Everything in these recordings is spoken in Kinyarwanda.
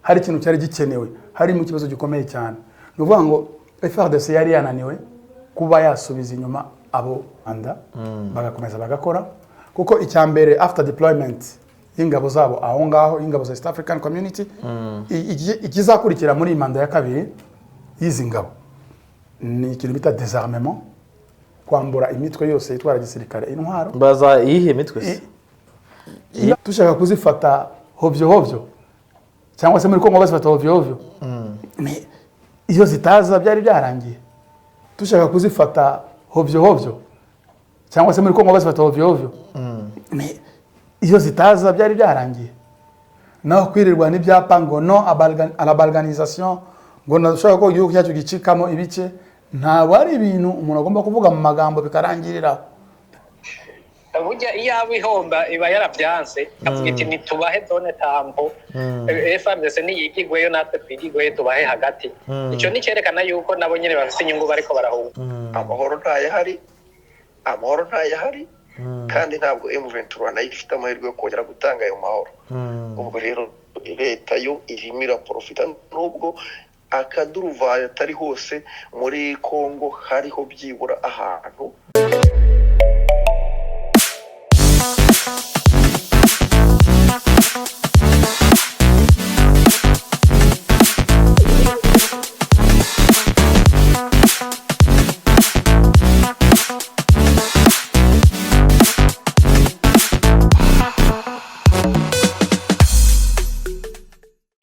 hari ikintu cyari gikenewe, hari mu kibazo gikomeye cyane. Nuvuga ngo FARDC yari yananiwe kuba yasubiza inyuma abo anda bagakomeza bagakora, kuko icyambere after deployment y'ingabo zabo aho ngaho, ingabo za East African Community, ikizakurikira muri manda ya kabiri y'izi ngabo ni ikintu bita désarmement, kwambura imitwe yose itwara gisirikare intwaro. Baza iyihe mitwe? Tushaka kuzifata hovyo cyangwa se muri Kongo bazifata hovyo. Iyo zitaza byari byarangiye. Tushaka kuzifata hovyo cyangwa se muri Kongo bazifata hovyo. Iyo zitaza byari byarangiye. Naho kwirirwa n'ibyapa ngo no à la balganisation, ngo nashaka ko igihugu cyacu gicikamo ibice, ntabwo ari ibintu umuntu agomba kuvuga mu magambo bikarangirira. Burya iyo abihomba iba yarabyanze, avuga iti nitubahe zone tambo, FARDC niyigigweyo natwe twigigweyo tubahe hagati. Icyo ni cyerekana yuko nabo nyine bafite inyungu bariko barahunga. Amahoro ntayahari kandi ntabwo M23 nayo ifite amahirwe yo kongera gutanga ayo mahoro. Ubwo rero leta yo irimo iraprofita, nubwo akaduruvayo atari hose muri Kongo hariho byibura ahantu.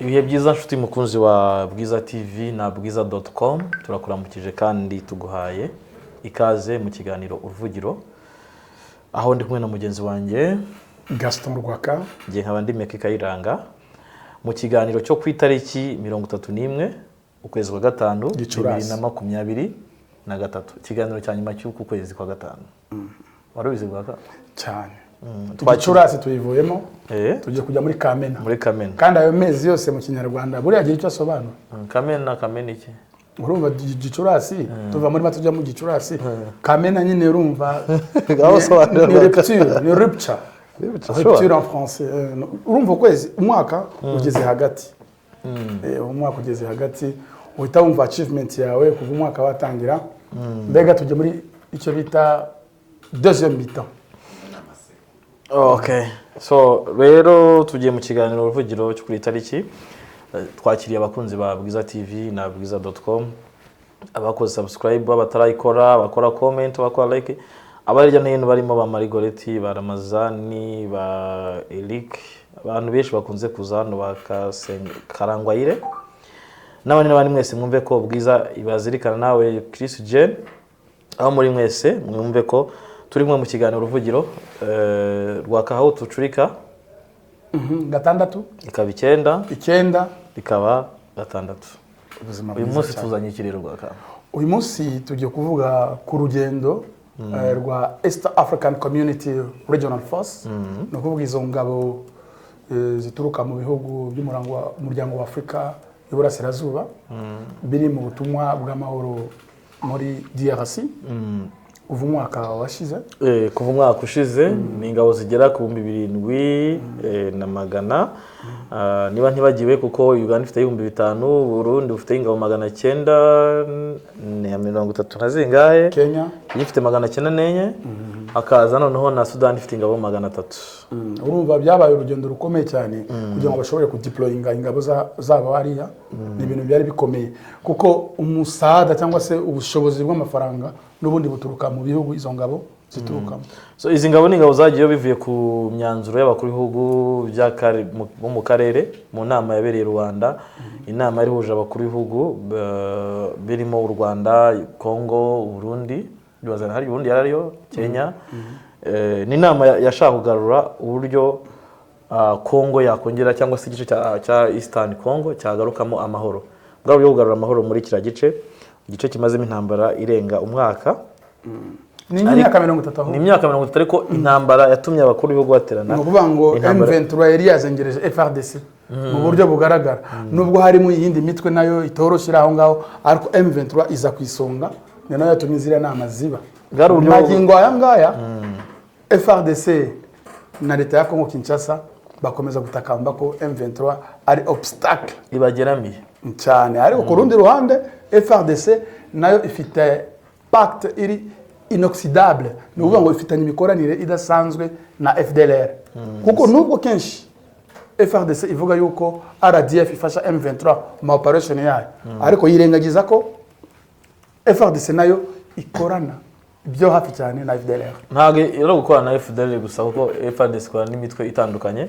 Ibihe byiza nshuti mukunzi wa Bwiza TV na bwiza.com, turakuramukije kandi tuguhaye ikaze mu kiganiro uruvugiro, aho ndi kumwe na mugenzi wanjye Gaston Rwaka, ngiye nkaba ndi Meki Kayiranga, mu kiganiro cyo ku itariki 31 ukwezi kwa gatanu 2023, ikiganiro cya nyuma cy'uku kwezi kwa gatanu. Warubize Rwaka cyane. Twacurasi tuyivuyemo, tujye kujya muri Kamena. Kandi ayo mezi yose mu Kinyarwanda buri agira icyo asobanura. Kamena iki? Urumva Gicurasi, tuva muri matujya mu Gicurasi. Kamena nyine urumva ni rupture en français. Urumva kwezi umwaka ugeze hagati. Umwaka ugeze hagati, uhita wumva achievement yawe kuva umwaka watangira. Mbega tujye muri icyo bita deuxième mi-temps. Okay, so rero tugiye mu kiganiro uruvugiro cyo kuri tariki, twakiriye abakunzi ba Bwiza TV na bwiza.com, abakoze subscribe, abatarayikora, bakora comment, bakora like, abarya n'ino barimo ba Marigoreti, ba Ramazani, ba Eric, abantu benshi bakunze kuzano Karangwayire, n'abandi mwese mwumve ko Bwiza ibazirikana nawe Chris Jen, aho muri mwese mwumve ko turi mu kiganiro uruvugiro rwakaho tucurika gatandatu ikaba 9 ikaba gatandatu. Uyu munsi tuzanye ikirero Rwaka. Uyu munsi tugiye kuvuga ku rugendo rwa East African Community Regional Force, no kuvuga izo ngabo zituruka mu bihugu by'umuryango wa Afrika y'Uburasirazuba biri mu butumwa bw'amahoro muri DRC. Kuva umwaka washize, kuva umwaka ushize ni ingabo zigera ku 2700, niba ntibagiwe kuko Uganda ifite 5000, Burundi ufite ingabo 930 nazingahe, Kenya ifite 904, akaza noneho na Sudan ifite ingabo 300. Urumva byabaye urugendo rukomeye cyane kugira ngo bashobore kudeployinga ingabo zabo hariya. Ni ibintu byari bikomeye kuko umusada cyangwa se ubushobozi bw'amafaranga n'ubundi buturuka mu bihugu izo ngabo ziturukamo. So izi ngabo ni ingabo zagiye bivuye ku myanzuro y'abakuru b'ibihugu bo mu karere mu nama yabereye Rwanda. Inama yari huje abakuru b'ibihugu birimo u Rwanda, Kongo, Burundi, hari Burundi yarariyo, Kenya. Ni inama yashaka kugarura uburyo Kongo yakongera cyangwa se igice cya Eastern Congo cyagarukamo amahoro. Bwa buryo kugarura amahoro muri kira gice kimazemo intambara irenga umwaka. Ni imyaka 30. Ni imyaka 30, ariko intambara yatumye abakuru b'ibihugu baterana. No kuvuga ngo M23 yari yazengereje FARDC mu buryo bugaragara, nubwo harimo iyindi mitwe nayo itoroshira aho ngaho, ariko M23 iza kwisonga, nayo yatumye zira nama ziba. Magingo aya ngaya FARDC na leta ya Kongo Kinshasa bakomeza gutakamba ko M23 ari obstacle ibageramiye cyane. Ariko ku rundi ruhande FRDC nayo ifite pacte iri inoxydable, ni ukuvuga ngo ifitanye imikoranire idasanzwe na FDLR, kuko nubwo kenshi FRDC ivuga yuko RDF ifasha M23 mu operation yayo, ariko yirengagiza ko FRDC nayo ikorana ibyo hafi cyane na FDLR. ntabwo iro gukorana na FDLR gusa, kuko FRDC ikorana n'imitwe itandukanye.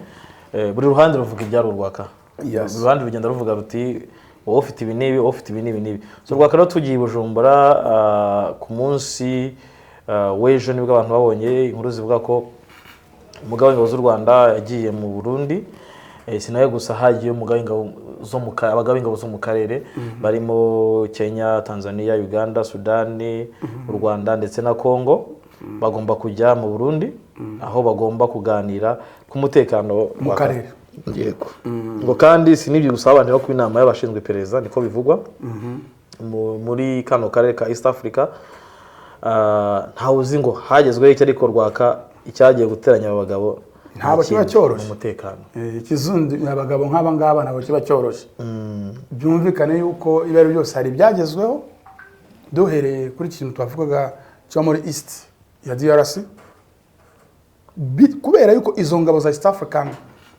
Buri ruhande ruvuga ibyaro rwaka, buri ruhande rugenda ruvuga ruti wowe ufite ibi n'ibi, wowe ufite ibi n'ibi n'ibi. So rwaka rero tugiye Bujumbura ku munsi w'ejo nibwo abantu babonye inkuru zivuga ko umugaba w'ingabo z'u Rwanda yagiye mu Burundi. Sinayo gusa hagiye abagaba w'ingabo zo mu karere barimo Kenya, Tanzania, Uganda, Sudani, u Rwanda ndetse na Congo. Bagomba kujya mu Burundi aho bagomba kuganira ku mutekano mu karere. Yego. Ngo kandi sinibyo gusa abantu ku inama y'abashinzwe iperereza niko bivugwa muri kano karere ka East Africa. Ntawe uzi ngo hagezweho icyo ariko rwaka icyagiye guteranya abagabo ntabwo kiba cyoroshye umutekano. Ikizundi abagabo nk'aba ngaba ntabwo kiba cyoroshye. Byumvikane yuko ibero byose hari byagezweho, duhereye kuri ikintu twavugaga cyo muri East ya DRC, kubera yuko izo ngabo za East African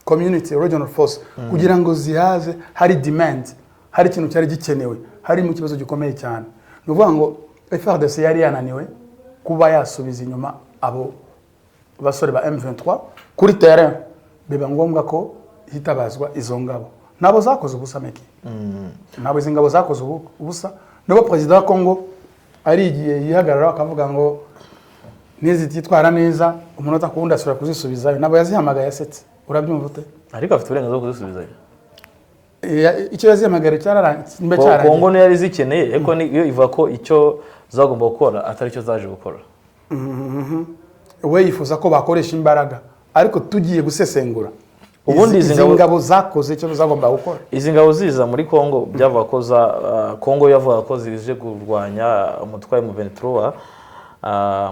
Community Regional Force kugira ngo zihaze hari demand, hari ikintu cyari gikenewe, hari mu kibazo gikomeye cyane. No vuga ngo FRDC yari yananiwe kuba yasubiza inyuma abo basore ba M23 kuri terrain, biba ngombwa ko hitabazwa izo ngabo. Nabo zakoze ubusa meki, nabo izo ngabo zakoze ubusa. Nabo president wa Congo ari igiye yihagarara akavuga ngo nizi titwara neza umunota kuunda asura kuzisubizayo, nabo yazihamagaye asetse. Urabyumva ute? Ariko afite uburenganzira bwo kuzisubizayo. Icyo yazihamagaye cyararangiye. Congo ne yari zikeneye, eko niyo ivuga ko icyo zagomba gukora atari cyo zaje gukora. We yifuza ko bakoresha imbaraga, ariko tugiye gusesengura ubundi izi ngabo zakoze icyo zagomba gukora. Izi ngabo ziza muri Congo byavuga ko Congo yavuga ko zije kurwanya umutwe wa M23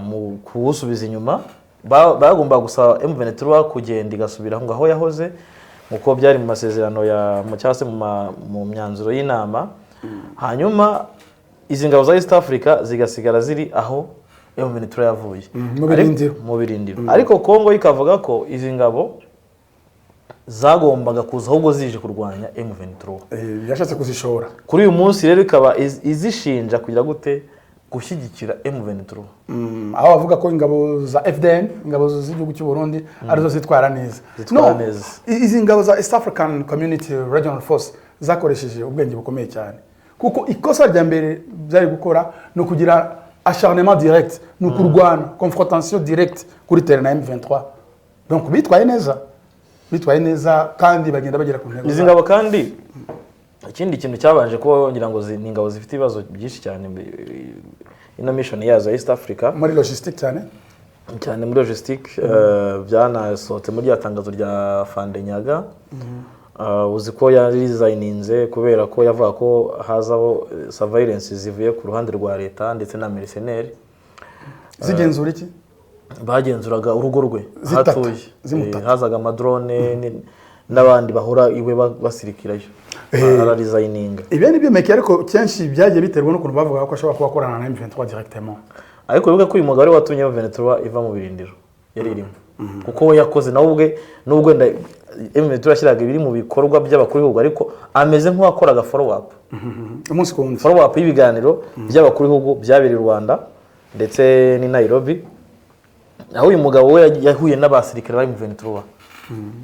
mu kuwusubiza inyuma. Bagomba gusaba M23 kugenda igasubira aho yahoze, uko byari mu masezerano ya cyase mu myanzuro y'inama. Hanyuma izi ngabo za East Africa zigasigara ziri aho M23 yavuye mu birindiro. Ariko Congo ikavuga ko izi ngabo zagombaga kuza ahubwo zije kurwanya M23. Yashatse kuzishora. Kuri uyu munsi rero ikaba izishinja kugira gute gushyigikira M23. Aho bavuga ko ingabo za FDN, ingabo z'igihugu cy'u Burundi arizo zitwara neza. Izi ngabo za East African Community Regional Force zakoresheje ubwenge bukomeye cyane, kuko ikosa rya mbere byari gukora no kugira acharnement direct, no kurwana confrontation direct kuri terrain na M23. Donc bitwaye neza kandi bagenda bagera ku ntego. Izi ngabo kandi ikindi kintu cyabanje ko ngira ngo ni ingabo zifite ibibazo byinshi cyane ino mission yazo East Africa muri logistique cyane muri logistique. Byanasohotse muri yatangazo rya Fandenyaga. Uzi ko yari designinze kubera ko yavuga ko hazaho surveillance zivuye ku ruhande rwa leta ndetse na mercenaires. Zigenzura iki? Bagenzuraga urugo rwe hatuye, hazaga amadrone n'abandi bahora iwe basirikirayo. Designinga ibyo nibyo meke, ariko kenshi byagiye biterwa n'ukuntu bavuga ko ashobora kuba akorana na M23 directement. Ariko bivuga ko uyu mugabo watumye M23 iva mu birindiro yari irimo, kuko we yakoze nawe ubwe nubwo M23 ashyiraga ibiri mu bikorwa by'abakuru b'ibihugu, ariko ameze nk'uwakoraga follow up umunsi ku wundi, follow up y'ibiganiro by'abakuru b'ibihugu byabereye i Rwanda ndetse ni Nairobi. Aho uyu mugabo we yahuye n'abasirikare bari mu M23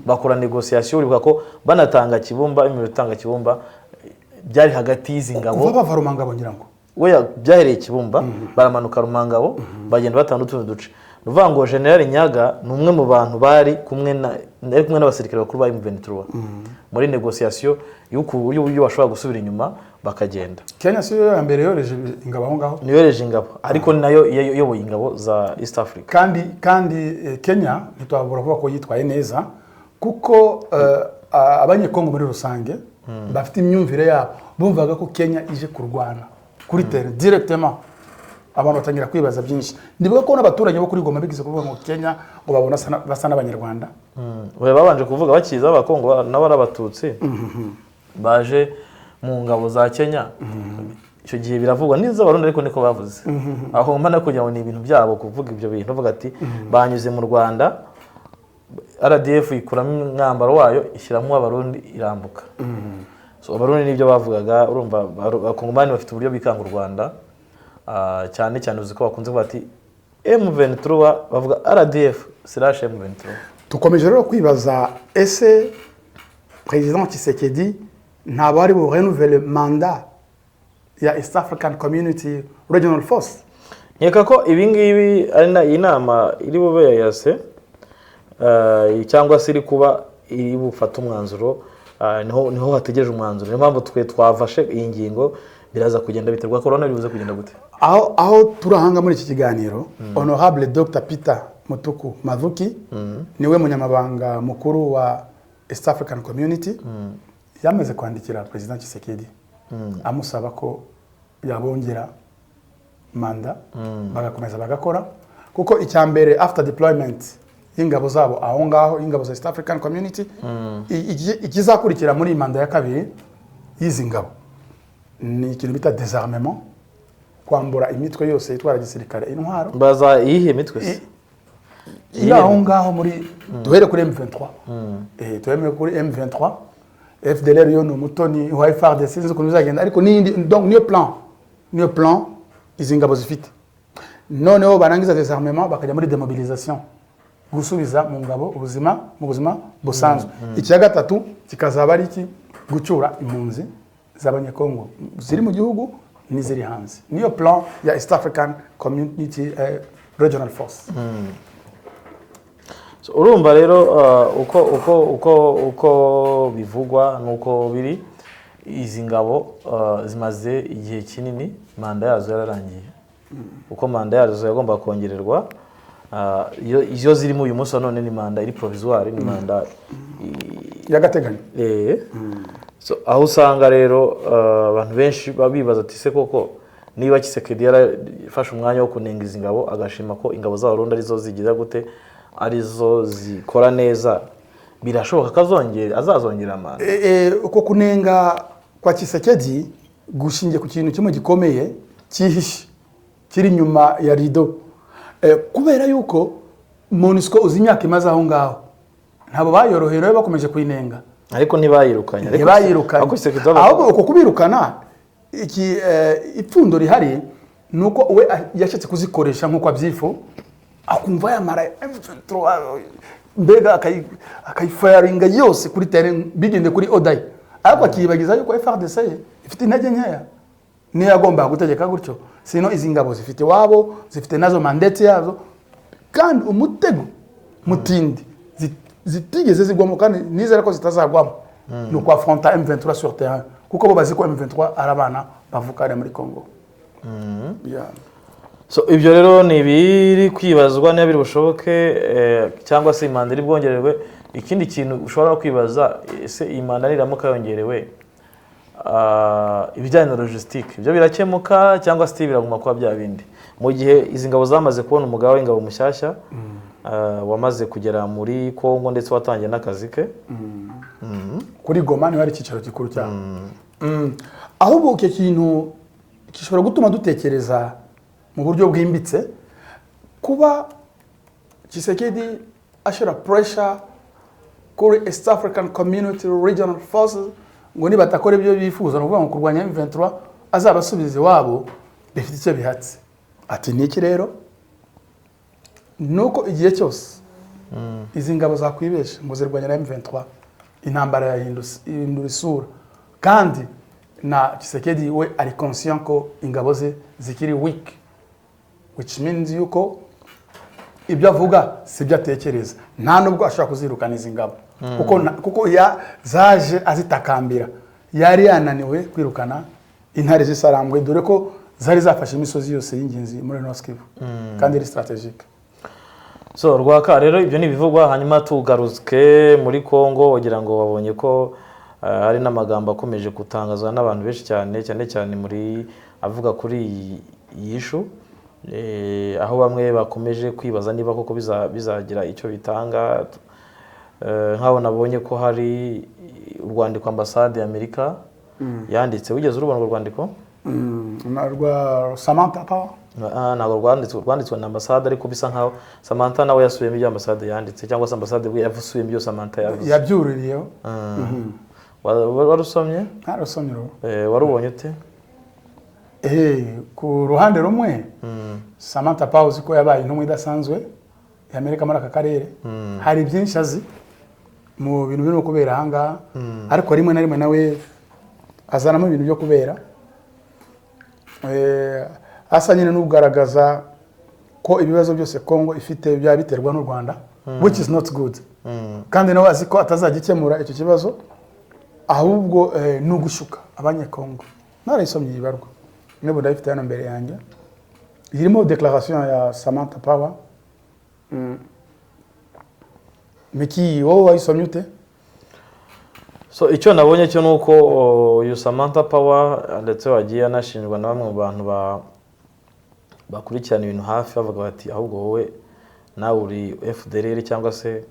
bakora negotiation, uribuka ko banatanga kibumba, imitanga kibumba byari hagati y'izi ngabo kuva bava Rumangabo ngira ngo we byahereye kibumba baramanuka Rumangabo bagenda batandatu duce. Nuvuga ngo General Nyaga ni umwe mu bantu bari kumwe n'abasirikare bakuru bari mu M23 muri negotiation y'uburyo bashobora gusubira inyuma bakagenda. Kenya si yo mbere yoreje ingabo aho ngaho, ni yoreje ingabo, ariko nayo yoboye ingabo za East Africa. Kandi Kenya ntitwabura kuvuga ko yitwaye neza, kuko abanyekongo muri rusange bafite imyumvire yabo, bumvaga ko Kenya ije kurwana kuri terre directement abantu batangira kwibaza byinshi. Ndibuka ko n'abaturage bo kuri Goma bigize kuvuga ngo Kenya ngo babona basa n'abanyarwanda. We babanje kuvuga bakiza abakongo nabo arabatutsi baje mu ngabo za Kenya. Icyo gihe biravugwa niza abarundi ariko niko bavuze. Aho mbana kugira ngo ni ibintu byabo kuvuga ibyo bintu bavuga ati banyuze mu Rwanda RDF ikuramo mwambaro wayo ishyiramo abarundi irambuka. So abarundi nibyo bavugaga urumva abakongomani bafite uburyo bikanga u Rwanda cyane cyane uziko bakunze kuvuga ati M23 bavuga RDF/M23. Tukomeje rero kwibaza ese President Tshisekedi ntabo ari bu renouveler mandat ya East African Community Regional Force. Nyeka ko ibingibi ari na inama iri bube yase cyangwa se iri kuba iri bufata umwanzuro niho hategereje umwanzuro. Niyo mpamvu twe twafashe iyi ngingo biraza kugenda biterwa corona bivuze kugenda gute. Aho turahanga muri iki kiganiro Honorable Dr Peter Mutuku Mavuki niwe munyamabanga mukuru wa East African Community yamaze kwandikira President Tshisekedi amusaba ko yabongera manda bagakomeza bagakora kuko icyambere after deployment y'ingabo zabo aho ngaho ingabo za East African Community ikizakurikira muri manda ya kabiri y'izi ngabo ni ikintu bita désarmement kwambura imitwe yose itwara gisirikare intwaro baza iyihe mitwe aho ngaho muri duhere kuri M23 tuhereye kuri M23 FDLR yo no mutoni wa FARDC sinzi ukuntu bizagenda ariko donc niyo plan izi ngabo zifite noneho barangiza désarmement bakajya muri démobilisation gusubiza mu ngabo mu buzima busanzwe. Icya gatatu kikazaba ari iki gucura impunzi z'abanyekongo ziri mu gihugu n'iziri hanze. Niyo plan ya East African Community Regional Force. So urumva rero uko bivugwa nuko biri izi ngabo zimaze igihe kinini manda yazo yararangiye. Uko manda yazo yagomba kongererwa iyo ziri mu uyu munsi none ni manda iri provisoire ni manda y'agateganyo. So aho usanga rero abantu benshi babibaza ati se koko niba Tshisekedi yarafashe umwanya wo kunenga izi ngabo agashima ko ingabo za Burundi arizo zigira gute arizo zikora neza birashoboka azazongera amana. Uko kunenga kwa Tshisekedi gushingiye ku kintu kimwe gikomeye cyihishe kiri nyuma ya rido kubera yuko MONUSCO uzi imyaka imaze aho ngaho ntabo bayorohera bakomeje kuyinenga ariko ntibayirukanye ahubwo uko kubirukana iki ipfundo rihari nuko we yashatse kuzikoresha nkuko abyifu akumva yamara M23 mbega akayifaringa yose kuri terrain bigende kuri Oday ariko akibagiza yuko FARDC ifite intege nkeya niyo yagomba gutegeka gutyo sino izi ngabo zifite wabo zifite nazo mandate yazo kandi umutego mutindi zitigeze zigwamo kandi nizera ko zitazagwamo no kwa affronter M23 sur terrain kuko bo baziko M23 arabana bavukana muri Congo. So ibyo rero ni biri kwibazwa niba biri bushoboke cyangwa se imanda iri bwongererwe. Ikindi kintu ushobora kwibaza ese imanda niramuka yongerewe ibijyanye na logistique ibyo birakemuka cyangwa se biraguma kwa bya bindi mu gihe izi ngabo zamaze kubona umugabo w'ingabo mushyashya wamaze kugera muri Kongo ndetse watangiye n'akazi ke kuri Goma ni hari ikicaro gikuru cyane. Ahubwo icyo kintu gishobora gutuma dutekereza mu buryo bwimbitse kuba Tshisekedi ashira pressure kuri East African Community Regional Forces ngo ni batakora ibyo bifuza no kuvuga ngo kurwanya M23 azabasubize wabo bifite icyo bihatse. Ati niki rero nuko igihe cyose izi ngabo zakwibesha ngo zirwanya na M23 intambara yahindura isura kandi na Tshisekedi we ari conscient ko ingabo ze zikiri weak which means yuko ibyo avuga sibyo atekereza nta nubwo ashaka kuzirukana izi ngabo kuko zaje azitakambira yari yananiwe kwirukana intare z'isarambwe dore ko zari zafashe imisozi yose y'ingenzi muri North Kivu kandi ari strategique. So rwaka rero ibyo ni bivugwa hanyuma tugaruzke muri Kongo wagira ngo babonye ko hari n'amagambo akomeje gutangazwa n'abantu benshi cyane muri avuga kuri yishu aho bamwe bakomeje kwibaza niba koko bizagira icyo bitanga nk'aho nabonye ko hari urwandiko ambasade y'Amerika yanditse. Wigeze urubona urwo rwandiko? rwa Samantha Power ntabwo rwanditswe na ambasade, ariko bisa nkaho Samantha nawe yasubiyemo ibyo ambasade yanditse, cyangwa se ambasade bwe yasubiyemo ibyo Samantha yavuze. yabyuririyeho. warusomye? Ntarusomye. Warubonye ute? Ku ruhande rumwe Samantha Power uzi ko yabaye intumwa idasanzwe y'Amerika muri aka karere, hari byinshi azi mu bintu birimo kubera ahangaha, ariko rimwe na rimwe nawe azanamo ibintu byo kubera asa nyine n'ugaragaza ko ibibazo byose Congo ifite byaba biterwa n'u Rwanda, which is not good. Kandi nawe azi ko atazagikemura icyo kibazo, ahubwo ni ugushuka abanyekongo. Narayisomye yibarwa niba ndayifite hano mbere yanjye, irimo declaration ya Samantha Power. Miki wowe wayisomye ute? So icyo nabonye cyo nuko uyu Samantha Power ndetse wagiye anashinjwa na bamwe mu bantu bakurikirana ibintu hafi, bavuga bati ahubwo wowe nawe uri FDLR cyangwa se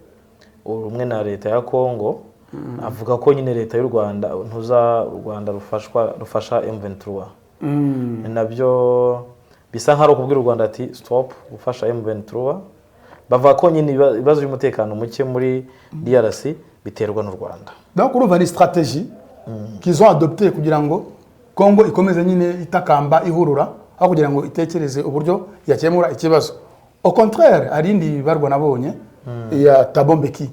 uri umwe na leta ya Congo. Avuga ko nyine leta y'u Rwanda u Rwanda rufasha M23. Nabyo bisa nkaho kubwira u Rwanda ati stop gufasha M23. Bavuga ko nyine ibibazo by'umutekano muke muri DRC biterwa n'u Rwanda. Donc urumva ni stratégie qu'ils ont adopté kugira ngo Congo ikomeze nyine itakamba ihurura, aho kugira ngo itekereze uburyo yakemura ikibazo. Au contraire, arindi barwa nabonye ya Thabo Mbeki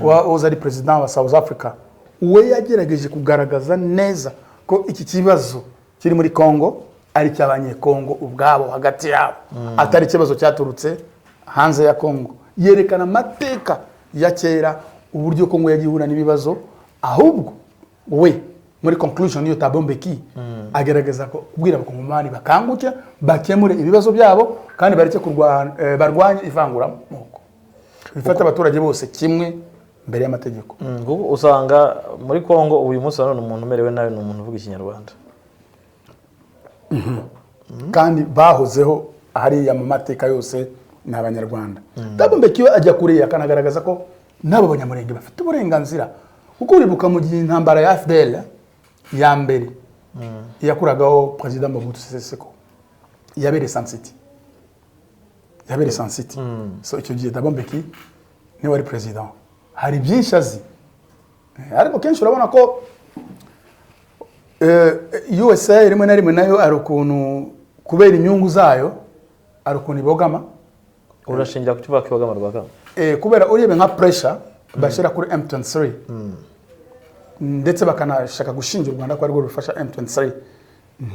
wahoze president wa South Africa, we yagerageje kugaragaza neza ko iki kibazo kiri muri Congo ari cyabanye Congo ubwabo hagati yabo, atari kibazo cyaturutse hanze ya Congo. Yerekana amateka ya kera uburyo Congo yagihura n'ibibazo, ahubwo we muri conclusion yo Thabo Mbeki agerageza ko kubwira abakongomani bakanguke bakemure ibibazo byabo kandi bareke barwanye ivangura moko, bifata abaturage bose kimwe mbere y'amategeko. Usanga muri Congo uyu munsi none umuntu umerewe nawe ni umuntu uvuga ikinyarwanda, kandi bahozeho hari mu mateka yose n'abanyarwanda. Thabo Mbeki ajya kure akanagaragaza ko nabo banyamurenge bafite uburenganzira, kuko uribuka mu gihe intambara ya FDL ya mbere yakuragaho president Mobutu Sese Seko yabere Sansiti, so icyo gihe Thabo Mbeki ni wari president, hari byinshi azi, ariko kenshi urabona ko USA rimwe na rimwe nayo ari ukuntu kubera inyungu zayo ari ukuntu ibogama. Urashingira ku kivuga kibogama rwaka kubera urebe nka pressure bashira kuri M23 ndetse bakanashaka gushinja u Rwanda ko ari rwo rufasha M23,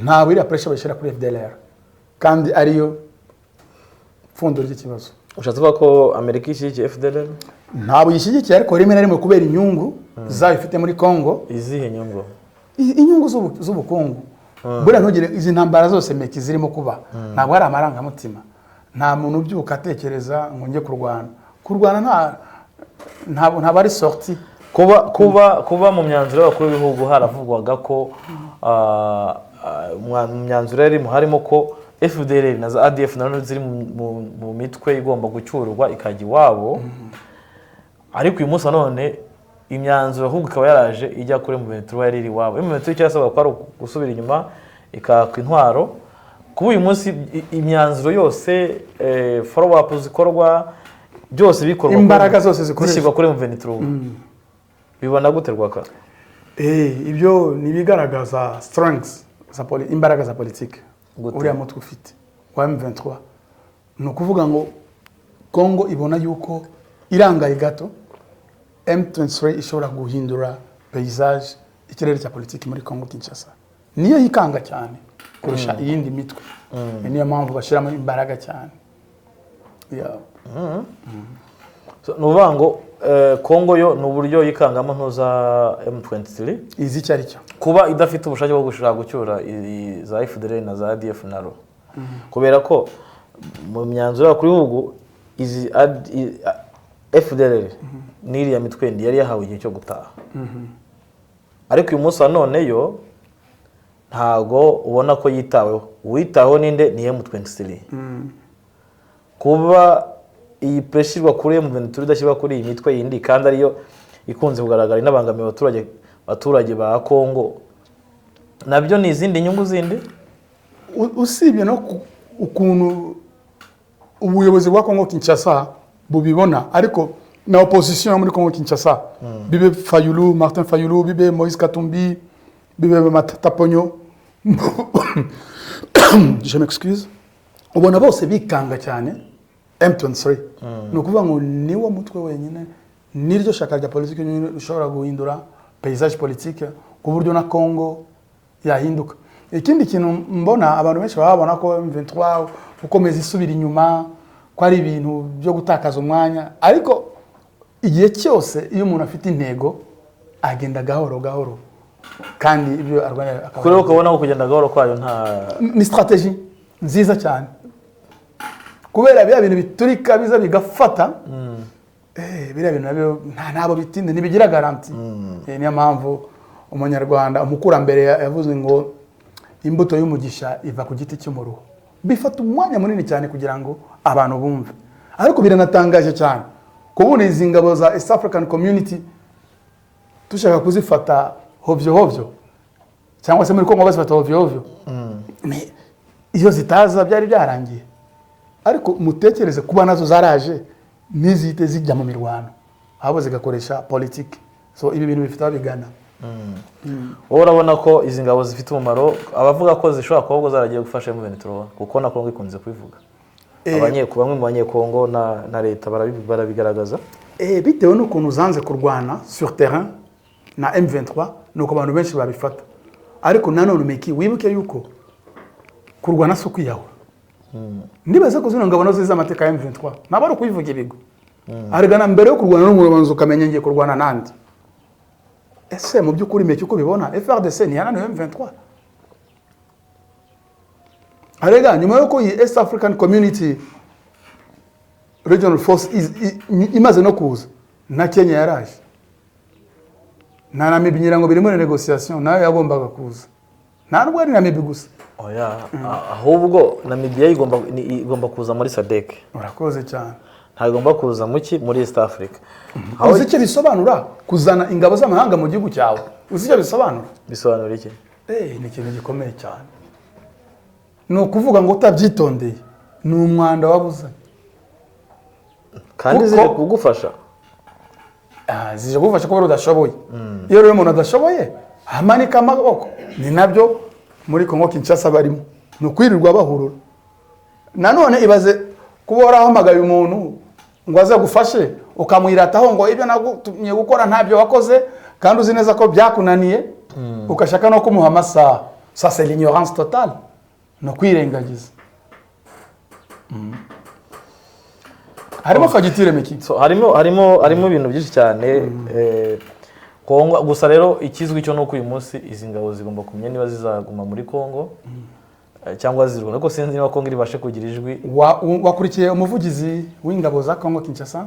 ntabwo iriya pressure bashira kuri FDLR kandi ariyo fundo ry'ikibazo. Ushatse kuvuga ko Amerika ishyigikiye FDLR? Ntabwo yishyigikiye, ariko rimwe na rimwe kubera inyungu zayo ifite muri Congo. Izihe nyungu? Inyungu z'ubukungu. Buriya ntugire izi ntambara zose Meki zirimo kuba, ntabwo ari amarangamutima. Nta muntu ubyuka atekereza ngo njye kurwana ntabwo ari sorti. Kuba mu myanzuro y'abakuru b'ibihugu haravugwaga ko mu myanzuro harimo ko FDLR na za ADF nazo ziri mu mitwe igomba gucyurwa ikajya iwabo, ariko uyu munsi none imyanzuro ahubwo ikaba yaraje ijya kuri M23 yari iri iwabo. M23 cyasaba ko ari gusubira inyuma ikakwa intwaro. Kuba uyu munsi imyanzuro yose follow up zikorwa byose bikorwa, imbaraga zose zikoreshwa kuri M23, bibona gute rwaka? Ibyo nibigaragaza strengths za imbaraga za politike uriya mutwe ufite wa M23. No kuvuga ngo Congo ibona yuko irangaye gato M23 ishobora guhindura paysage ikirere cya politiki muri Congo Kinshasa, niyo yikanga cyane kurusha iyindi mitwe. Niyo mpamvu bashiramo imbaraga cyane. Nuvuga ngo Congo yo n'uburyo yikangamo ntuza M23 izi cyari cyo kuba idafite ubushake bwo gushaka gucyura za FDLR na za ADF naro, kubera ko mu myanzuro y'abakuru b'ibihugu izi FDLR n'iriya mitwe yari yahawe igihe cyo gutaha, ariko uyu munsi none yo ntago ubona ko yitaweho. Uwitaweho ninde ni M23. Kuba iyi pressure kuri M23 idashyirwa kuri iyi mitwe yindi kandi ariyo ikunze kugaragara inabangamiye abaturage ba Kongo, nabyo ni izindi nyungu zindi. Usibye no ukuntu ubuyobozi bwa Kongo Kinshasa bubibona, ariko na opposition muri Kongo Kinshasa, bibe Fayulu, Martin Fayulu, bibe Moïse Katumbi, bibe Matata Ponyo, je m'excuse, ubona bose bikanga cyane M23. No kuvuga ngo niwo mutwe wenyine niryo shaka rya politique ushobora guhindura paysage politique ku buryo na Kongo yahinduka. Ikindi kintu mbona abantu benshi babona ko M23 ukomeza isubira inyuma, ko ari ibintu byo gutakaza umwanya, ariko igihe cyose iyo umuntu afite intego agenda gahoro gahoro kandi ibyo arwanya kuri ukabona ko kugenda gahoro kwayo ni strategy nziza cyane, kubera bya bintu biturika biza bigafata. Biriya bintu nabyo nabo bitinde nibigira garanti. Niyo mpamvu umunyarwanda umukurambere yavuze ngo imbuto y'umugisha iva ku giti cy'umuruho. Bifata umwanya munini cyane kugira ngo abantu bumve, ariko biranatangaje cyane kubona izi ngabo za East African Community tushaka kuzifata hovyo cyangwa se muri Kongo bazifata hovyo. Iyo zitaza byari byarangiye, ariko mutekereze kuba nazo zaraje nizite zijya mu mirwano abo zigakoresha politique. So ibi bintu bifite abigana. Urabona ko izi ngabo zifite umumaro, abavuga ko zishobora kuba zaragiye gufasha M23 kuko na Kongo ikunze kubivuga. Bamwe mu banyekongo na leta barabigaragaza. Bitewe n'ukuntu zanze kurwana sur terrain na M23 nuko abantu benshi babifata, ariko nanone meki wibuke yuko kurwana so kwiyahura. Ndibaza ko zino ngabo no ziza amateka ya M23 nabari kubivuga ibigo. Arigana mbere yo kurwana n'umubanzo ukamenye ngiye kurwana nandi. Ese mu byukuri meki uko bibona FRDC ni yana M23. Arega nyuma yuko iyi East African Community Regional Force imaze no kuza na Kenya yaraje, na Namibia nyirango biri muri negotiation nayo yagombaga kuza, nta nubwo ari Namibia gusa. Ahubwo Namibia igomba kuza muri SADC. Urakoze cyane. Ntagomba kuza muri East Africa. Uzi icyo bisobanura kuzana ingabo z'amahanga mu gihugu cyawe? Uzi icyo bisobanura? Bisobanura iki? Ni ikintu gikomeye cyane. No kuvuga ngo utabyitondeye ni umwanda wabuze. Kandi zije kugufasha. Zije kugufasha ko udashoboye. Iyo rero umuntu adashoboye amanika amaboko, ni nabyo muri Kongo Kinshasa barimo. No kwirirwa bahurura. Nanone ibaze kuba warahamagaye umuntu ngo aze gufashe ukamwirataho ngo ibyo nagutumye gukora ntabyo wakoze kandi uzi neza ko byakunaniye, ukashaka no kumuha amasaha. Ça c'est l'ignorance totale. No kwirengagiza. Harimo fagitire meki. Harimo ibintu byinshi cyane. Kongo gusa rero ikizwi cyo no uyu munsi izi ngabo zigomba kumenya niba zizaguma muri Kongo cyangwa zirwana, ko sinzi niba Kongo iribashe kugira ijwi. Wakurikiye umuvugizi w'ingabo za Kongo Kinshasa?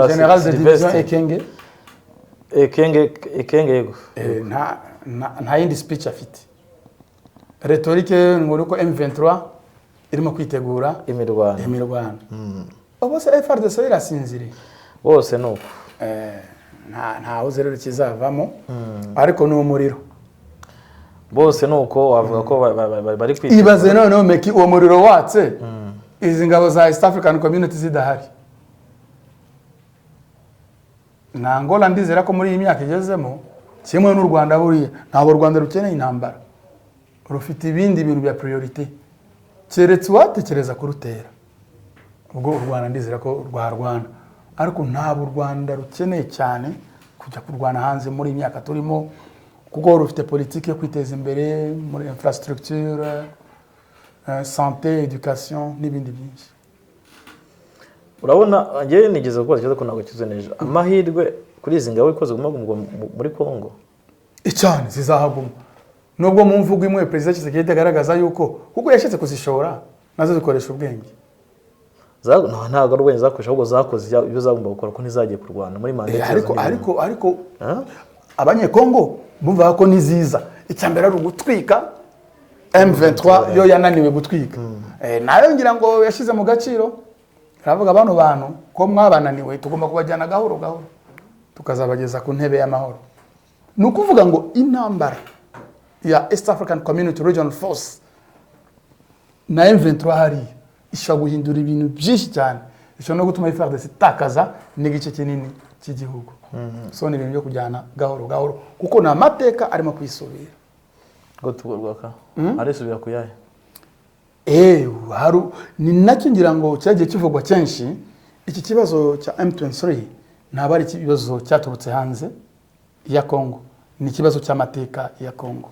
General de division Ekenge yego. Nta yindi speech afite. Rhetorique ngo uko M23 irimo kwitegura imirwano. Bose FRDC irasinziriye. Bose nuko. Nta uzerero kizavamo, ariko ni umuriro. Bose nuko wavuga ko bari kwitegura. Ibaze noneho meki uwo muriro watse izi ngabo za East African Community zidahari. Na Angola ndizera ko muri iyi myaka igezemo kimwe n'u Rwanda buriya ntabwo u Rwanda rukeneye intambara, rufite ibindi bintu bya priority keretse watekereza kurutera. Ubwo u Rwanda ndizera ko rwarwana, ariko ntabwo u Rwanda rukeneye cyane kujya kurwana hanze muri iyi myaka turimo, kuko rufite politiki yo kwiteza imbere muri infrastructure, santé, education n'ibindi byinshi. Urabona ngiye nigeze gukora ikibazo ko ntabwo kize neza. Amahirwe kuri izi ngabo ikoze muri Kongo cyane zizahaguma, nubwo mu mvugo imwe President Tshisekedi agaragaza yuko kuko yashitse kuzishora nazo zikoresha ubwenge. Ntabwo ari ubwenge zakoresha, ahubwo zakoze ibyo zagomba gukora ko ntizagiye kurwana muri manda. Ariko abanyekongo bumva ko niziza icyambere ari ugutwika M23 yo yananiwe gutwika nayo ngira ngo yashize mu gaciro aravuga bano bantu ko mwabananiwe tugomba kubajyana gahoro gahoro tukazabageza ku ntebe y'amahoro nukuvuga ngo intambara ya East African Community Regional Force na M23 hari ishobora guhindura ibintu byinshi cyane ishobora no gutuma FARDC takaza n'igice kinini cy'igihugu so ni ibintu byo kujyana gahoro gahoro kuko na mateka arimo kwisubira ngo tugorwaka arisubira kuyaye haru ni nacyo ngira ngo cyagiye kivugwa cyinshi iki kibazo cya M23 ntabari ikibazo cyaturutse hanze ya Kongo ni ikibazo cy'amateka ya Kongo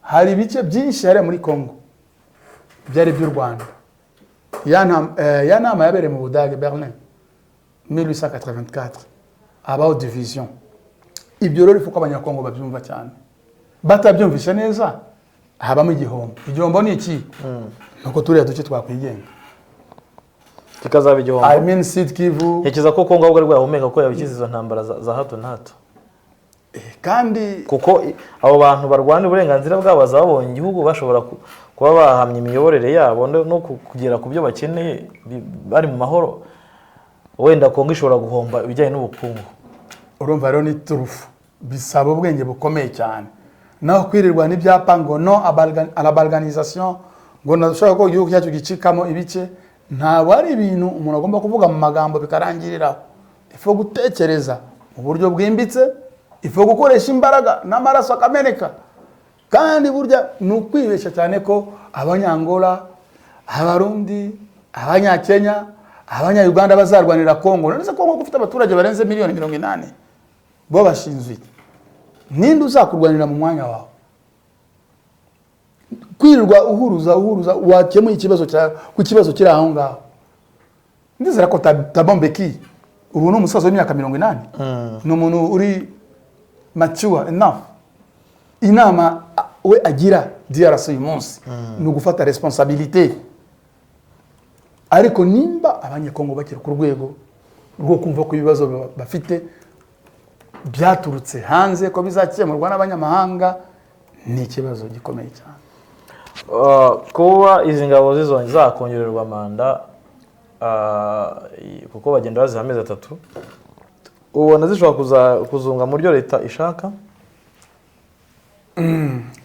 hari ibice byinshi hari muri Kongo byari by'u Rwanda ya nama yabereye mu Budage Berlin 1884 abaho division ibyo rero ifuko abanyakongo babyumva cyane batabyumvisha neza habamo igihombo ni iki nuko turiya duce twakwigenga kikazaba igihombo I mean Sud Kivu yakiza ko Kongo ahubwo rwahumeka ko yabikiza izo ntambara za hato na hato kandi kuko abo bantu barwana uburenganzira bwabo bazabonye igihugu bashobora kuba bahamya imiyoborere yabo no kugera ku byo bakeneye bari mu mahoro wenda Kongo ishobora guhomba ibijyanye n'ubukungu urumva rero ni turufu bisaba ubwenge bukomeye cyane naho kwirirwa n'ibyapa ngo no à la balganisation ngo nashaka ko igihugu cyacu gicikamo ibice ntabwo ari ibintu umuntu agomba kuvuga mu magambo bikarangirira ifo gutekereza mu buryo bwimbitse ifo gukoresha imbaraga n'amaraso akameneka kandi burya nukwibesha cyane ko abanyangola abarundi abanyakenya abanya-Uganda bazarwanira Kongo none se Kongo gufite abaturage barenze miliyoni 80 bo bashinzwe ninde uzakurwanira mu mwanya wawe kwirirwa uhuruza wakemuye ikibazo cya ku kibazo kiri aho ngaho ndizera ko tabombeki ubu no umusaza w'imyaka 80 no muntu uri mature enough inama we agira DRC uyu munsi ni ugufata responsabilité ariko nimba abanyekongo bakiri ku rwego rwo kumva ko ibibazo bafite byaturutse hanze ko bizakemurwa n'abanyamahanga ni ikibazo gikomeye cyane kuba izi ngabo zakongererwa manda kuko bagenda baziha amezi 3 ubona zishobora kuzunga mu ryo leta ishaka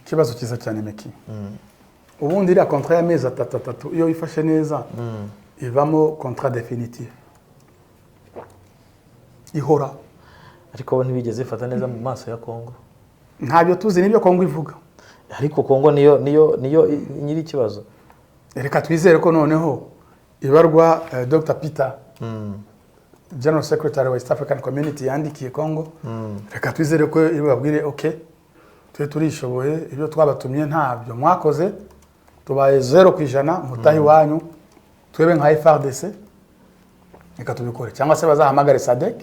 kibazo kiza cyane meki ubundi iriya contrat y'amezi 3 iyo ifashe neza ivamo contrat définitif ihora ariko bo ntibigeze ifata neza mu maso ya Kongo ntabyo tuzi nibyo Kongo ivuga ariko Kongo niyo nyiri ikibazo reka twizere ko noneho ibarwa Dr Peter General Secretary wa East African Community yandikiye Kongo reka twizere ko ibabwire okay turishoboye ibyo twabatumye ntabyo mwakoze tubaye 0% mutahi wanyu twebe nka FARDC reka tubikore cyangwa se bazahamagare SADC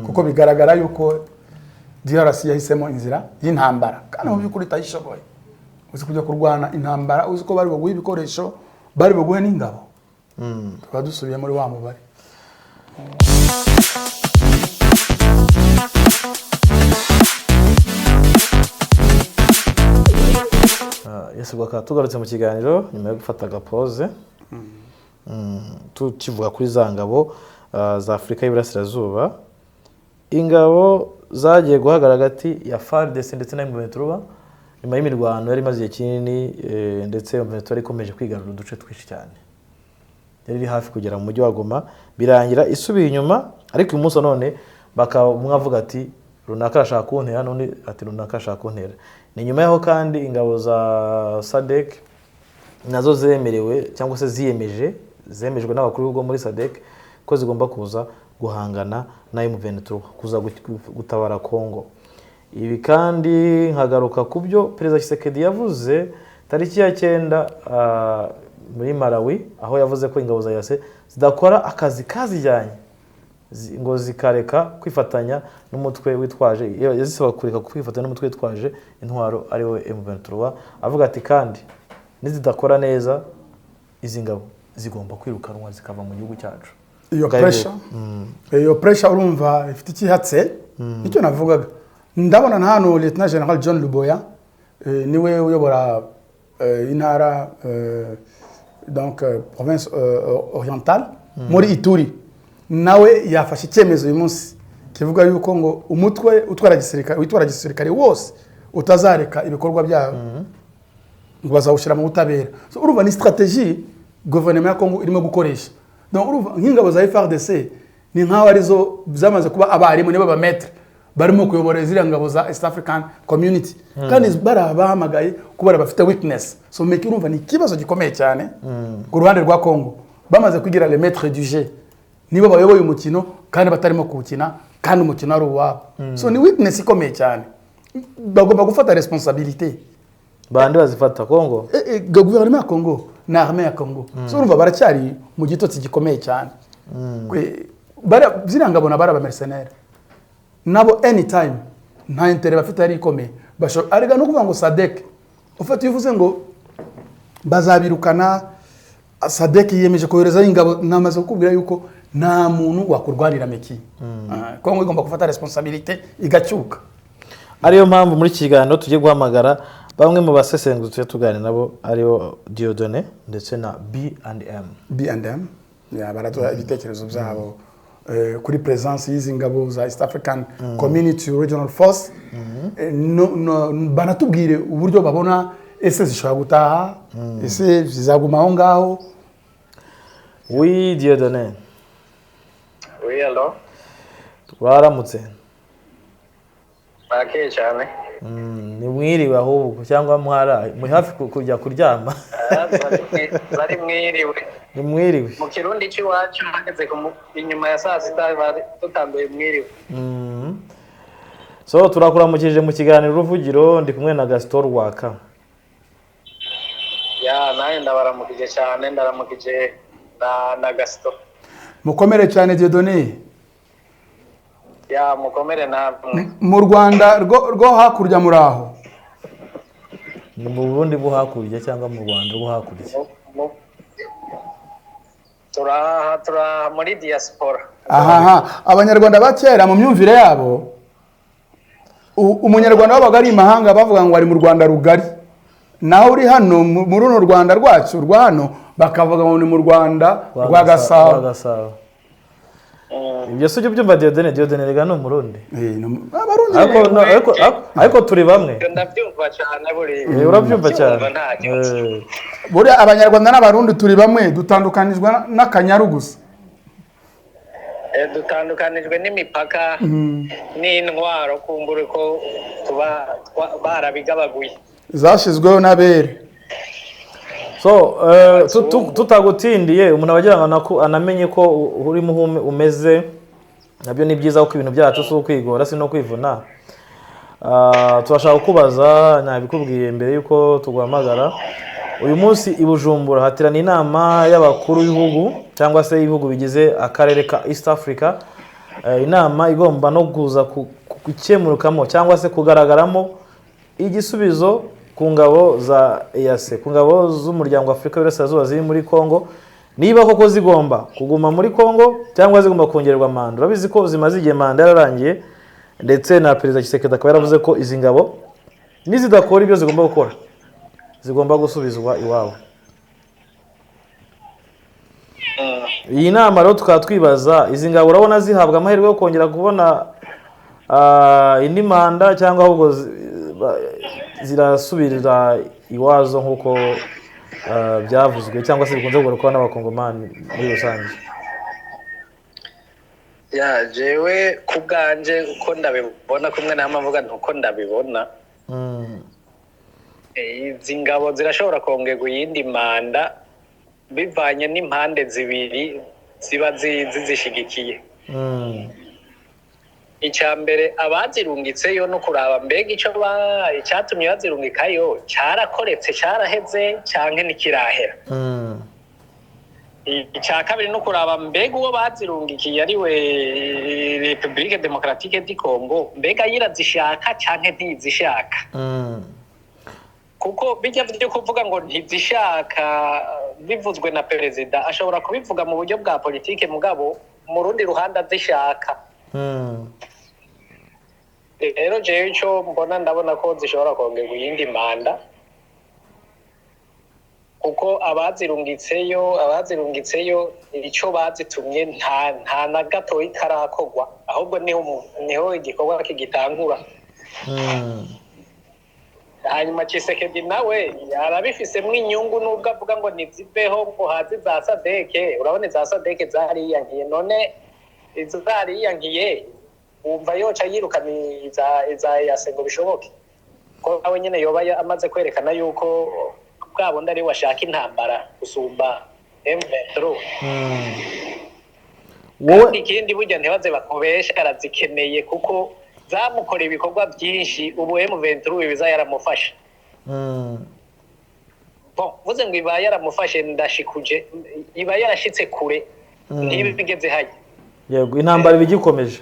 kuko bigaragara yuko DRC yahisemo inzira y'intambara kandi mu byukuri tayishoboye uzi kujya kurwana intambara uzi ko bari baguha ibikoresho bari baguhe n'ingabo twadusubiye muri wa mubare Yesu gwaka tugarutse mu kiganiro nyuma yo gufata agapose tukivuga kuri za ngabo za Afrika y'Iburasirazuba ingabo zagiye guhagarara hagati ya FARDC ndetse na M23 nyuma y'imirwano yari maze kinini ndetse M23 ikomeje kwigarura uduce twinshi cyane yari hafi kugera mu mujyi wa Goma birangira isubiye inyuma ariko uyu munsi none bakamwavuga ati runaka arashaka kuntera none ati runaka arashaka kuntera ni nyuma yaho kandi ingabo za SADC nazo zemerewe cyangwa se zemejwe n'abakuru b'ubwo muri SADC ko zigomba kuza guhangana na M23 kuza gutabara Kongo ibi kandi nkagaruka kubyo Perezida Tshisekedi yavuze tariki ya 9 muri Malawi aho yavuze ko ingabo za yase zidakora akazi kazijyanye ngo zikareka kwifatanya n'umutwe witwaje yazisaba kureka kwifatanya n'umutwe witwaje intwaro ari we M23 avuga ati kandi nizidakora neza izi ngabo zigomba kwirukanwa zikava mu gihugu cyacu iyo pressure urumva ifite ikihatse icyo navugaga ndabona na hano Lieutenant General John Luboya niwe uyobora intara donc province orientale muri Ituri nawe yafashe icyemezo uyu munsi kivuga yuko ngo umutwe witwara gisirikare wose utazareka ibikorwa byabo ngo bazawushira mu butabera. So urumva ni strategie gouvernement ya Congo irimo gukoresha. Donc urumva nk'ingabo za FARDC ni nkaho arizo zamaze kuba abarimu nibo ba maître barimo kuyobora izira ngabo za East African Community kandi barabahamagaye kubara bafite weakness. So meki urumva ni kibazo gikomeye cyane ku ruhande rwa Congo bamaze kugira le maître du jeu nibo bayoboye umukino kandi batarimo kuwukina kandi umukino ari uwabo. So ni weakness ikomeye cyane bagomba gufata responsabilité. Bande bazifata Congo gouvernement ya Congo na armée ya Congo. So urumva baracyari mu gitotsi gikomeye cyane zira ngabo na bara mercenaire nabo anytime nta intérêt bafite ari ikomeye arega no kuvuga ngo Sadek ufite yuvuze ngo bazabirukana Sadek yemeje kohereza ingabo namaze kukubwira yuko nta muntu wakurwanira meki Kongo igomba gufata responsabilité igacyuka. Ariyo mpamvu muri kiganiro tujye guhamagara bamwe mu basesenguzi tujye tuganira nabo ariyo Dieudonné ndetse na B&M ya baratoya ibitekerezo byabo kuri presence y'izi ngabo za East African Community Regional Force banatubwire uburyo babona ese zishobora gutaha ese zizaguma aho ngaho. Oui Dieudonné. Oui allo. Twaramutse. Bakeye cyane. Ni mwiriwe ahubwo cyangwa muri hafi kujya kuryama. Bari mwiriwe. Ni mwiriwe. Mu Kirundi cy'iwacu hageze inyuma ya saa sita bari tutambaye mwiriwe. So turakuramukije mu kiganiro uruvugiro ndi kumwe na Gaston Waka. Ya naye ndabaramukije cyane ndaramukije na Gaston. Mukomere cyane Dieudonné. Ya mukomere namwe. Mu Rwanda rwo hakurya muraho. Ni mu Burundi bwo hakurya cyangwa mu Rwanda rwo hakurya? Tura muri diaspora. Abanyarwanda bakera mu myumvire yabo umunyarwanda wabaga ari imahanga bavuga ngo ari mu Rwanda rugari. Naho uri hano mu runo Rwanda rwacu rwa hano bakavuga ngo ni mu Rwanda rwa Gasabo. Ibyo sujye byumva Dieudonné rega no Murundi. Ariko turi bamwe. Ndabyumva cyane buri. Urabyumva cyane. Buri abanyarwanda n'abarundi turi bamwe dutandukanijwe n'akanyaru gusa. Dutandukanijwe n'imipaka n'intwaro kumbure ko tuba barabigabaguye. Zashizweho n'abere. So tutagutindiye umuntu abagira ngo anamenye ko uri muhume umeze nabyo ni byiza ko ibintu byacu so kwigora si no kwivuna. Turashaka kubaza nabikubwiye mbere yuko tuguhamagara uyu munsi i Bujumbura hatirana inama y'abakuru b'ibihugu cyangwa se ibihugu bigize akarere ka East Africa. Inama igomba no kuza gukemurukamo cyangwa se kugaragaramo igisubizo ku ngabo za EAC, ku ngabo z'umuryango Afrika y'Iburasirazuba ziri muri Congo, niba koko zigomba kuguma muri Congo cyangwa zigomba kongererwa manda. Urabizi ko zimaze igihe manda yararangiye ndetse na Perezida Tshisekedi akaba yaravuze ko izi ngabo nizidakora ibyo zigomba gukora zigomba gusubizwa iwabo. Iyi nama rero tukaba twibaza izi ngabo urabona zihabwa amahirwe yo kongera kubona indi manda cyangwa ahubwo zirasubirira iwazo nkuko byavuzwe cyangwa se bikunze gukorwa n'abakongomani muri rusange. Ya jewe kubganje uko ndabibona kumwe n'amavuga ntuko ndabibona. Izi ngabo zirashobora kongerwa yindi manda bivanye n'impande zibiri ziba zizishigikiye. Icyambere abazirungitseyo no kuraba mbega icyatumye bazirungikayo cyarakoretse cyaraheze canke nikirahera. Icya kabiri no kuraba mbega uwo bazirungikiye ari we Republique Democratique du Congo mbega yirazishaka canke ntizishaka. Kuko bijya byo kuvuga ngo ntizishaka bivuzwe na perezida ashobora kubivuga mu buryo bwa politike mugabo mu rundi ruhande azishaka. rero jewe ico mbona ndabona ko zishobora kongerwa iyindi manda kuko abazirungitseyo ico bazitumye nta na gatoyi karakorwa ahubwo niho igikorwa kigitangura. Hanyuma Tshisekedi nawe arabifisemwo inyungu nubwo avuga ngo niziveho ngo hazi za sadeke. Urabona za sadeke zariyankiye, none izo zariyankiye wumva yoca yirukana iza yase ngo bishoboke ko nawe nyene yoba amaze kwerekana yuko bwa bundi ari washaka intambara gusumba M23. Wowe ikindi burya ntibaze bakubesha arazikeneye kuko zamukoreye ibikorwa byinshi. Ubu M23 biza yaramufasha. Vuze ngo iba yaramufashe ndashikuje, iba yarashitse kure ntibigeze haye. Yego intambara bigikomeje.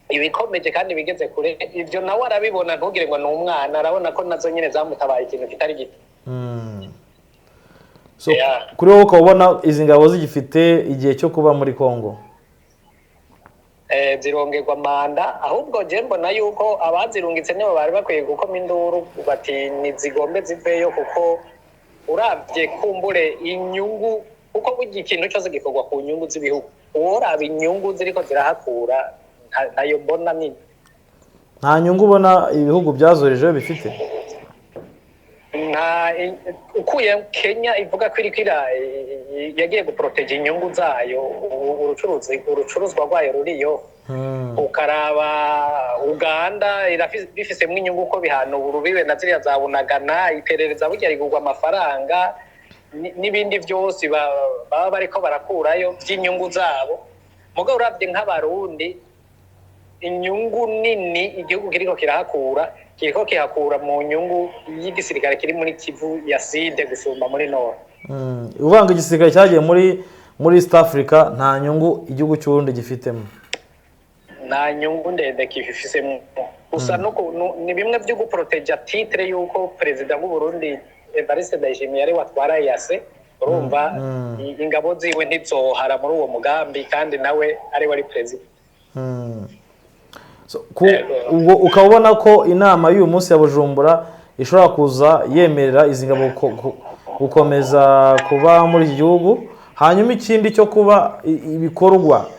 Ibikomeje kandi bigeze kure. Ivyo nawe arabibona, ntugire ngo n'umwana, arabona ko nazo nyene zamutabaye ikintu kitari gito. So kuri wowe ukabona izi ngabo zigifite igihe cyo kuba muri Kongo? Zirongerwa manda, ahubwo je mbona yuko abazirungitse nibo bari bakwiye gukoma induru bati nizigombe ziveyo, kuko uravye kumbure inyungu, kuko burya ikintu cyose gikorwa ku nyungu z'ibihugu. Uraba inyungu ziriko zirahakura ntayo mbona nini. Nta nyungu ubona ibihugu byazoreje bifite? Ukuye Kenya ivuga ko irikira yagiye guprotege inyungu zayo, urucuruzwa rwayo ruriyo. Ukaraba Uganda bifisemo inyungu ko bihana urubibe na ziriya zabunagana, iperereza burya rigurwa amafaranga n'ibindi byose baba bariko barakurayo by'inyungu zabo. Mugabo uravye nk'abarundi inyungu nini igihugu kiriko kihakura mu nyungu y'igisirikare kiri muri Kivu ya Side gusumba muri Nord. Uvanga igisirikare cyagiye muri East Africa nta nyungu igihugu cy'Uburundi gifitemo. Nta nyungu ndende kifisemo. Gusa ni bimwe byo guproteja titre yuko president w'u Burundi Evariste Ndayishimiye yari watwara yase. Urumva ingabo ziwe ntizohara muri uwo mugambi kandi nawe ari wari president. So ubwo ukabona ko inama y'uyu munsi ya Bujumbura ishobora kuza yemerera izi ngabo gukomeza kuba muri iki gihugu. Hanyuma ikindi cyo kuba ibikorwa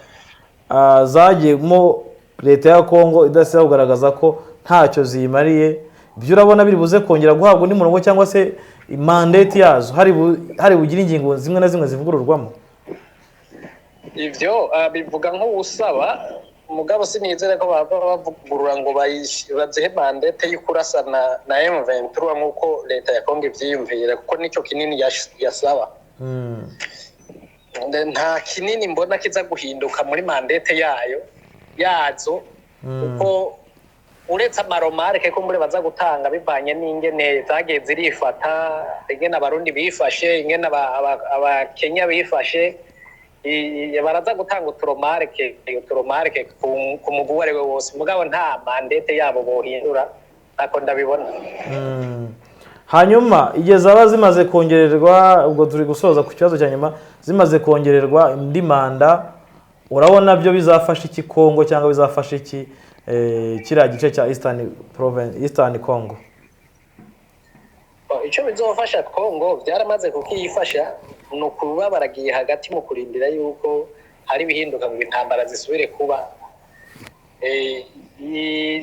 zagiyemo leta ya Kongo idasiba kugaragaza ko ntacyo ziyimariye, ibyo urabona biri buze kongera guhabwa undi murongo cyangwa se mandate yazo hari bugira ingingo zimwe na zimwe zivugururwamo. Ivyo bivuga nk'usaba mugabo sinizere ko bavugurura ngo bazihe mandate y'ukurasana na M23 nk'uko leta ya Kongo ivyiyumvira, kuko nico kinini yasaba. Nta kinini mbona kiza guhinduka muri mandate yazo kuko uretse amaromarke ko muri baza gutanga bivanye n'ingene zagiye zirifata, ingene abarundi bifashe, ingene abakenya bifashe, baraza gutanga uturomarke ku mugwi wari wose. Mugabo nta mandate yabo bohindura, nako ndabibona. Hanyuma igihe zaba zimaze kongererwa, ubwo turi gusoza ku kibazo cya nyuma, zimaze kongererwa indi manda, urabona byo bizafasha iki Kongo cyangwa bizafasha iki kiriya gice cya Eastern Congo? Icyo bizofasha Kongo byaramaze kukiyifasha, no kuba baragiye hagati mu kurindira yuko hari bihinduka ngo intambara zisubire kuba.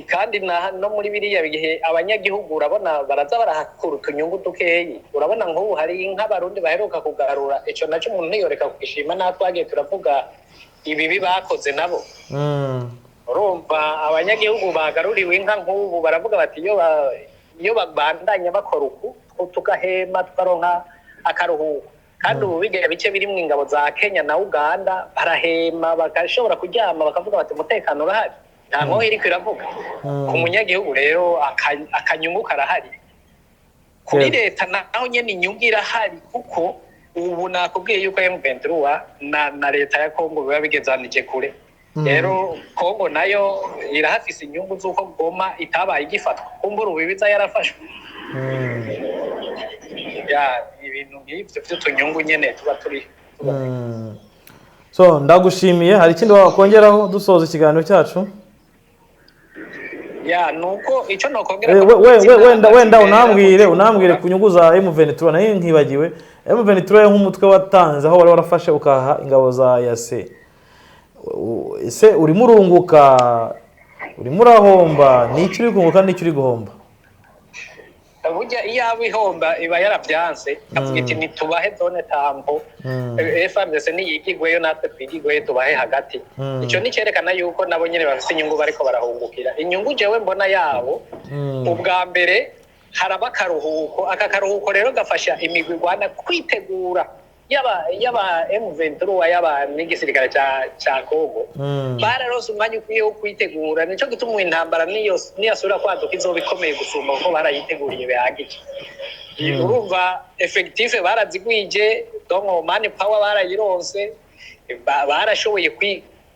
Kandi no muri biriya bihe abanyagihugu urabona baraza barahakura utunyungu dukeyi. Urabona nk'ubu hari nk'abarundi baheruka kugarura, ico naco umuntu ntiyoreka kugishima, natwagiye turavuga ibibi bakoze nabo. Urumva abanyagihugu bagaruriwe inka nk'ubu baravuga bati iyo babandanya bakora uku tukahema tukaronka akaruhuko. Kandi ubu bigiye bice birimwe ingabo za Kenya na Uganda barahema bagashobora kuryama bakavuga bati umutekano urahari, nta nkoho iriko iravuga. Ku munyagihugu rero akanyungu karahari. Kuri leta naho nyene inyungu irahari, kuko ubu nakubwiye yuko M23 na leta ya Kongo biba bigezanije kure. Rero Kongo nayo irahafise inyungu z'uko Goma itabaye igifatwa, kumbura ubibiza yarafashwe. Ibintu nk'ibyo by'utunyungu nyene tuba turi. So ndagushimiye. Hari ikindi wakongeraho dusoza ikiganiro cyacu? ya nuko icyo nokongera wenda unambwire ku nyungu za M23 nayo nkibagiwe M23 nk'umutwe watanze aho wari warafashe ukaha ingabo za yase ese urimo urunguka urimo urahomba n'icyo uri kunguka n'icyo uri guhomba burya iyo ihomba iba yarabyanze avuga iti nitubahe zone tambo FRDC niyigigweyo natwe twigigweyo tubahe hagati icyo ni cyerekana yuko nabo nyine bafite inyungu bariko barahungukira inyungu jewe mbona yabo ubwa mbere haraba akaruhuko aka karuhuko rero gafasha imigwi Rwanda kwitegura yaba M23 yaba n'igisirikare cya Kongo bararose umwanya ukwiye wo kwitegura nico gituma intambara niyasura kwaduka izoba ikomeye gusumba kuko barayiteguriye bihagije urumva effective barazigwije donc man power barayironse barashoboye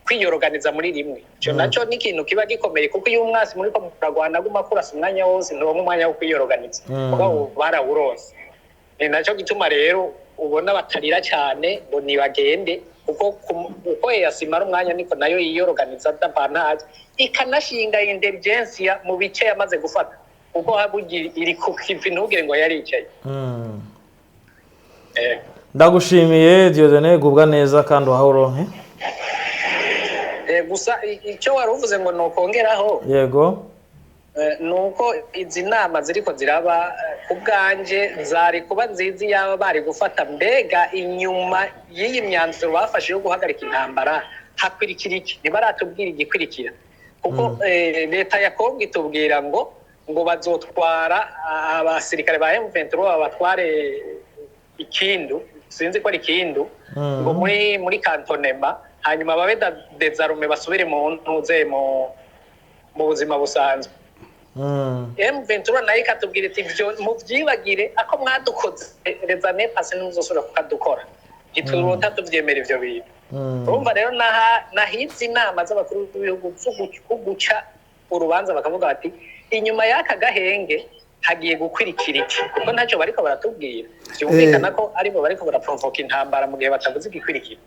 kwiyoroganiza muri rimwe cyo naco ni ikintu kiba gikomeye kuko iyo umwasi muri ko muragwana guma kurasa umwanya wose ndoba umwanya wo kwiyoroganiza kuko barawuronse ni naco gituma rero ubona batarira cyane ngo nibagende uko yasimara umwanya niko nayo yiyoroganiza dapanage ikanashinga intelligence mu bice yamaze gufata kuko habugira iri ku kivi ntugire ngo yaricaye ndagushimiye Dieudonné gubwa neza kandi wahoronke gusa icyo wari uvuze ngo nokongeraho yego nuko izi nama ziriko ziraba kubganje zari kuba nzizi yaba bari gufata mbega inyuma y'iyi myanzuro bafashe yo guhagarika intambara hakwirikira iki ntibaratubwira igikwirikira kuko leta ya Kongo itubwira ngo bazotwara abasirikare ba M23 babatware ikindu sinzi ko ari ikindu ngo muri kantonema hanyuma babe dezarume basubire mu ntuze mu buzima busanzwe M23 nayo ikatubwira iti byo mubyibagire ako mwadukoze rezane pase n'uzosura kukadukora iturota tuvyemera ivyo bintu urumva rero nahizi inama z'abakuru b'ibihugu guca urubanza bakavuga bati inyuma y'aka gahenge hagiye gukwirikira iki kuko ntacyo bariko baratubwira byumvikana ko aribo bariko baraprovoka intambara mu gihe batavuze igikwirikira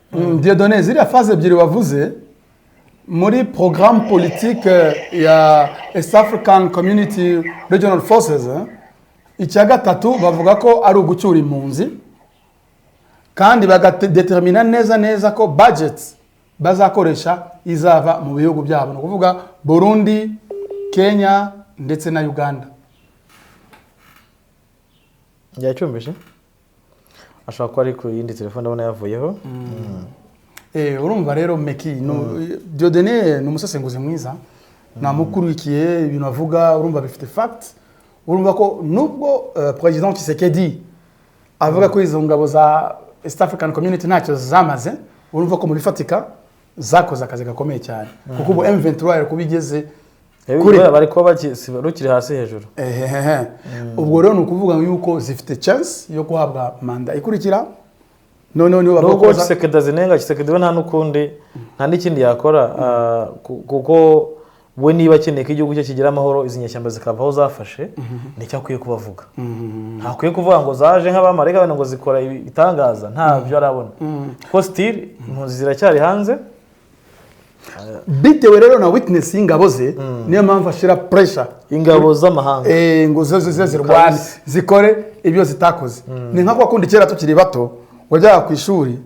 Dieudonné ziriya phase ebyiri wavuze muri programme politique ya East African Community Regional Forces icya gatatu bavuga ko ari ugucyura impunzi kandi bagadetermina neza ko budget bazakoresha izava mu bihugu byabo no kuvuga Burundi, Kenya ndetse na Uganda. Yacumbishe ashaka ko ari ku yindi telefone abona yavuyeho. Urumva rero Meki Dieudonné n'umusesenguzi mwiza namukurikiye ibintu avuga urumva bifite fact urumva ko nubwo president Tshisekedi avuga ko izo ngabo za East African Community ntacyo zamaze urumva ko muri fatika zakoze akazi gakomeye cyane kuko ubu M23 yari kubigeze kuri bari ko bakiri hasi hejuru ubwo rero nukuvuga yuko zifite chance yo guhabwa manda ikurikira none niba bakoze Tshisekedi azinenga Tshisekedi nta nukundi nta n'ikindi yakora kuko we niba akeneye ko igihugu cye kigira amahoro izi nyeshyamba zikavaho zafashe nicyo akwiye kubavuga ntakwiye kuvuga ngo zaje nk'abamarayika bane ngo zikora ibitangaza ntabyo arabona ko still impunzi ziracyari hanze bitewe rero na witness y'ingabo ze niyo mpamvu ashira pressure ingabo z'amahanga ngo zirwane zikore ibyo zitakoze ni nka kwa kundi kera tukiri bato wajya ku ishuri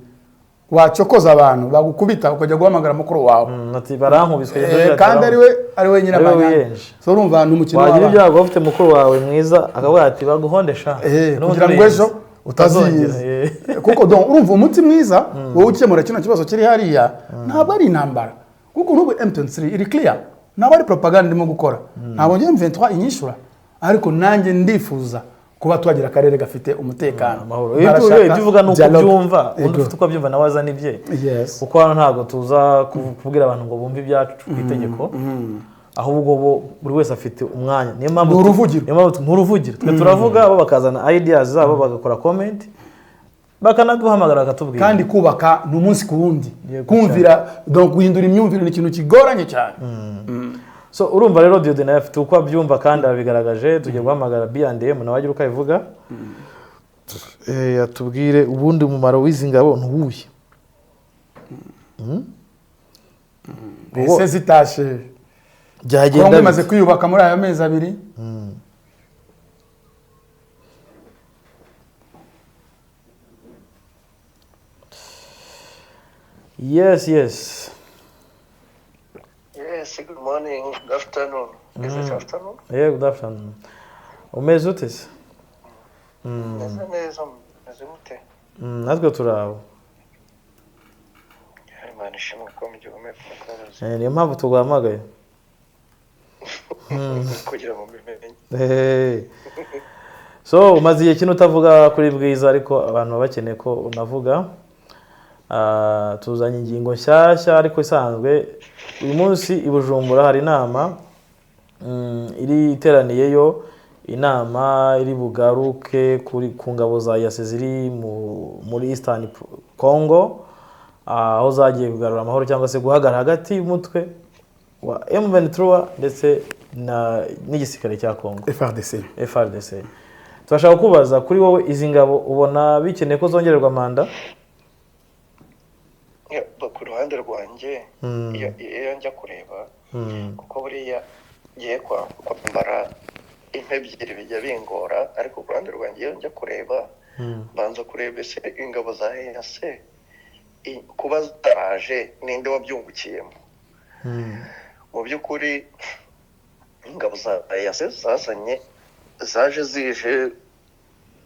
wacokoza abantu bagukubita ukajya guhamagara mukuru wawe ati barankubiswe kandi ari we nyina banya so urumva n'umukino wawe wagira ibyago ufite mukuru wawe mwiza akavuga ati baguhondesha kugira ngo ejo utazongera kuko donc urumva umuti mwiza wowe ukemura kino kibazo kiri hariya ntabwo ari intambara kuko n'ubu M23 iri clear ntabwo ari propaganda ndimo gukora ntabwo ngiye M23 inyishura ariko nanjye ndifuza kuba twagira akarere gafite umutekano amahoro ibyo uvuga nuko byumva undi ufite uko byumva nawe azana ibye kuko hano ntabwo tuza kubwira abantu ngo bumve ibyacu itegeko ahubwo buri wese afite umwanya niyo mpamvu nturuvugire twe turavuga abo bakazana ideas zabo bagakora comment bakanaduhamagara akatubwira kandi kubaka n'umunsi ku wundi kumvira donc guhindura imyumvire ni ikintu kigoranye cyane so urumva rero Dieudonné afite uko abyumva kandi abigaragaje tugiye guhamagara B&M nawe agira uko abivuga yatubwire ubundi umumaro w'izi ngabo ntuwuye ese zitashe Kongo imaze kwiyubaka muri aya mezi abiri. Yes. Yes, good morning, good afternoon. Is it afternoon? Yeah, good afternoon. Umeze ute se? Neza meze mute? Natwe turaho. Imana ishimwe ko mu gihe umeze. Niyo mpamvu tuguhamagaye. Kugira ngo mbimenye. So umaze igihe kintu utavuga kuri Bwiza ariko abantu baba bakeneye ko unavuga. Tuzanye ingingo nshyashya ariko isanzwe. Uyu munsi i Bujumbura hari inama iri iteraniyeyo, inama iri bugaruke ku ngabo za yase ziri muri Eastern Congo, aho zagiye kugarura amahoro cyangwa se guhagarara hagati y'umutwe wa M23 ndetse n'igisirikare cya Congo FARDC. Turashaka kubaza kuri wowe izi ngabo ubona bikeneye ko zongererwa manda? Ku ruhande rwanjye iyo njya kureba kuko buriya ngiye kwambara inka ebyiri bijya bingora, ariko ku ruhande rwanjye iyo njya kureba banza kureba ese ingabo za EAC kuba zaraje ninde wabyungukiyemo. Mu by'ukuri ingabo za EAC zaje zije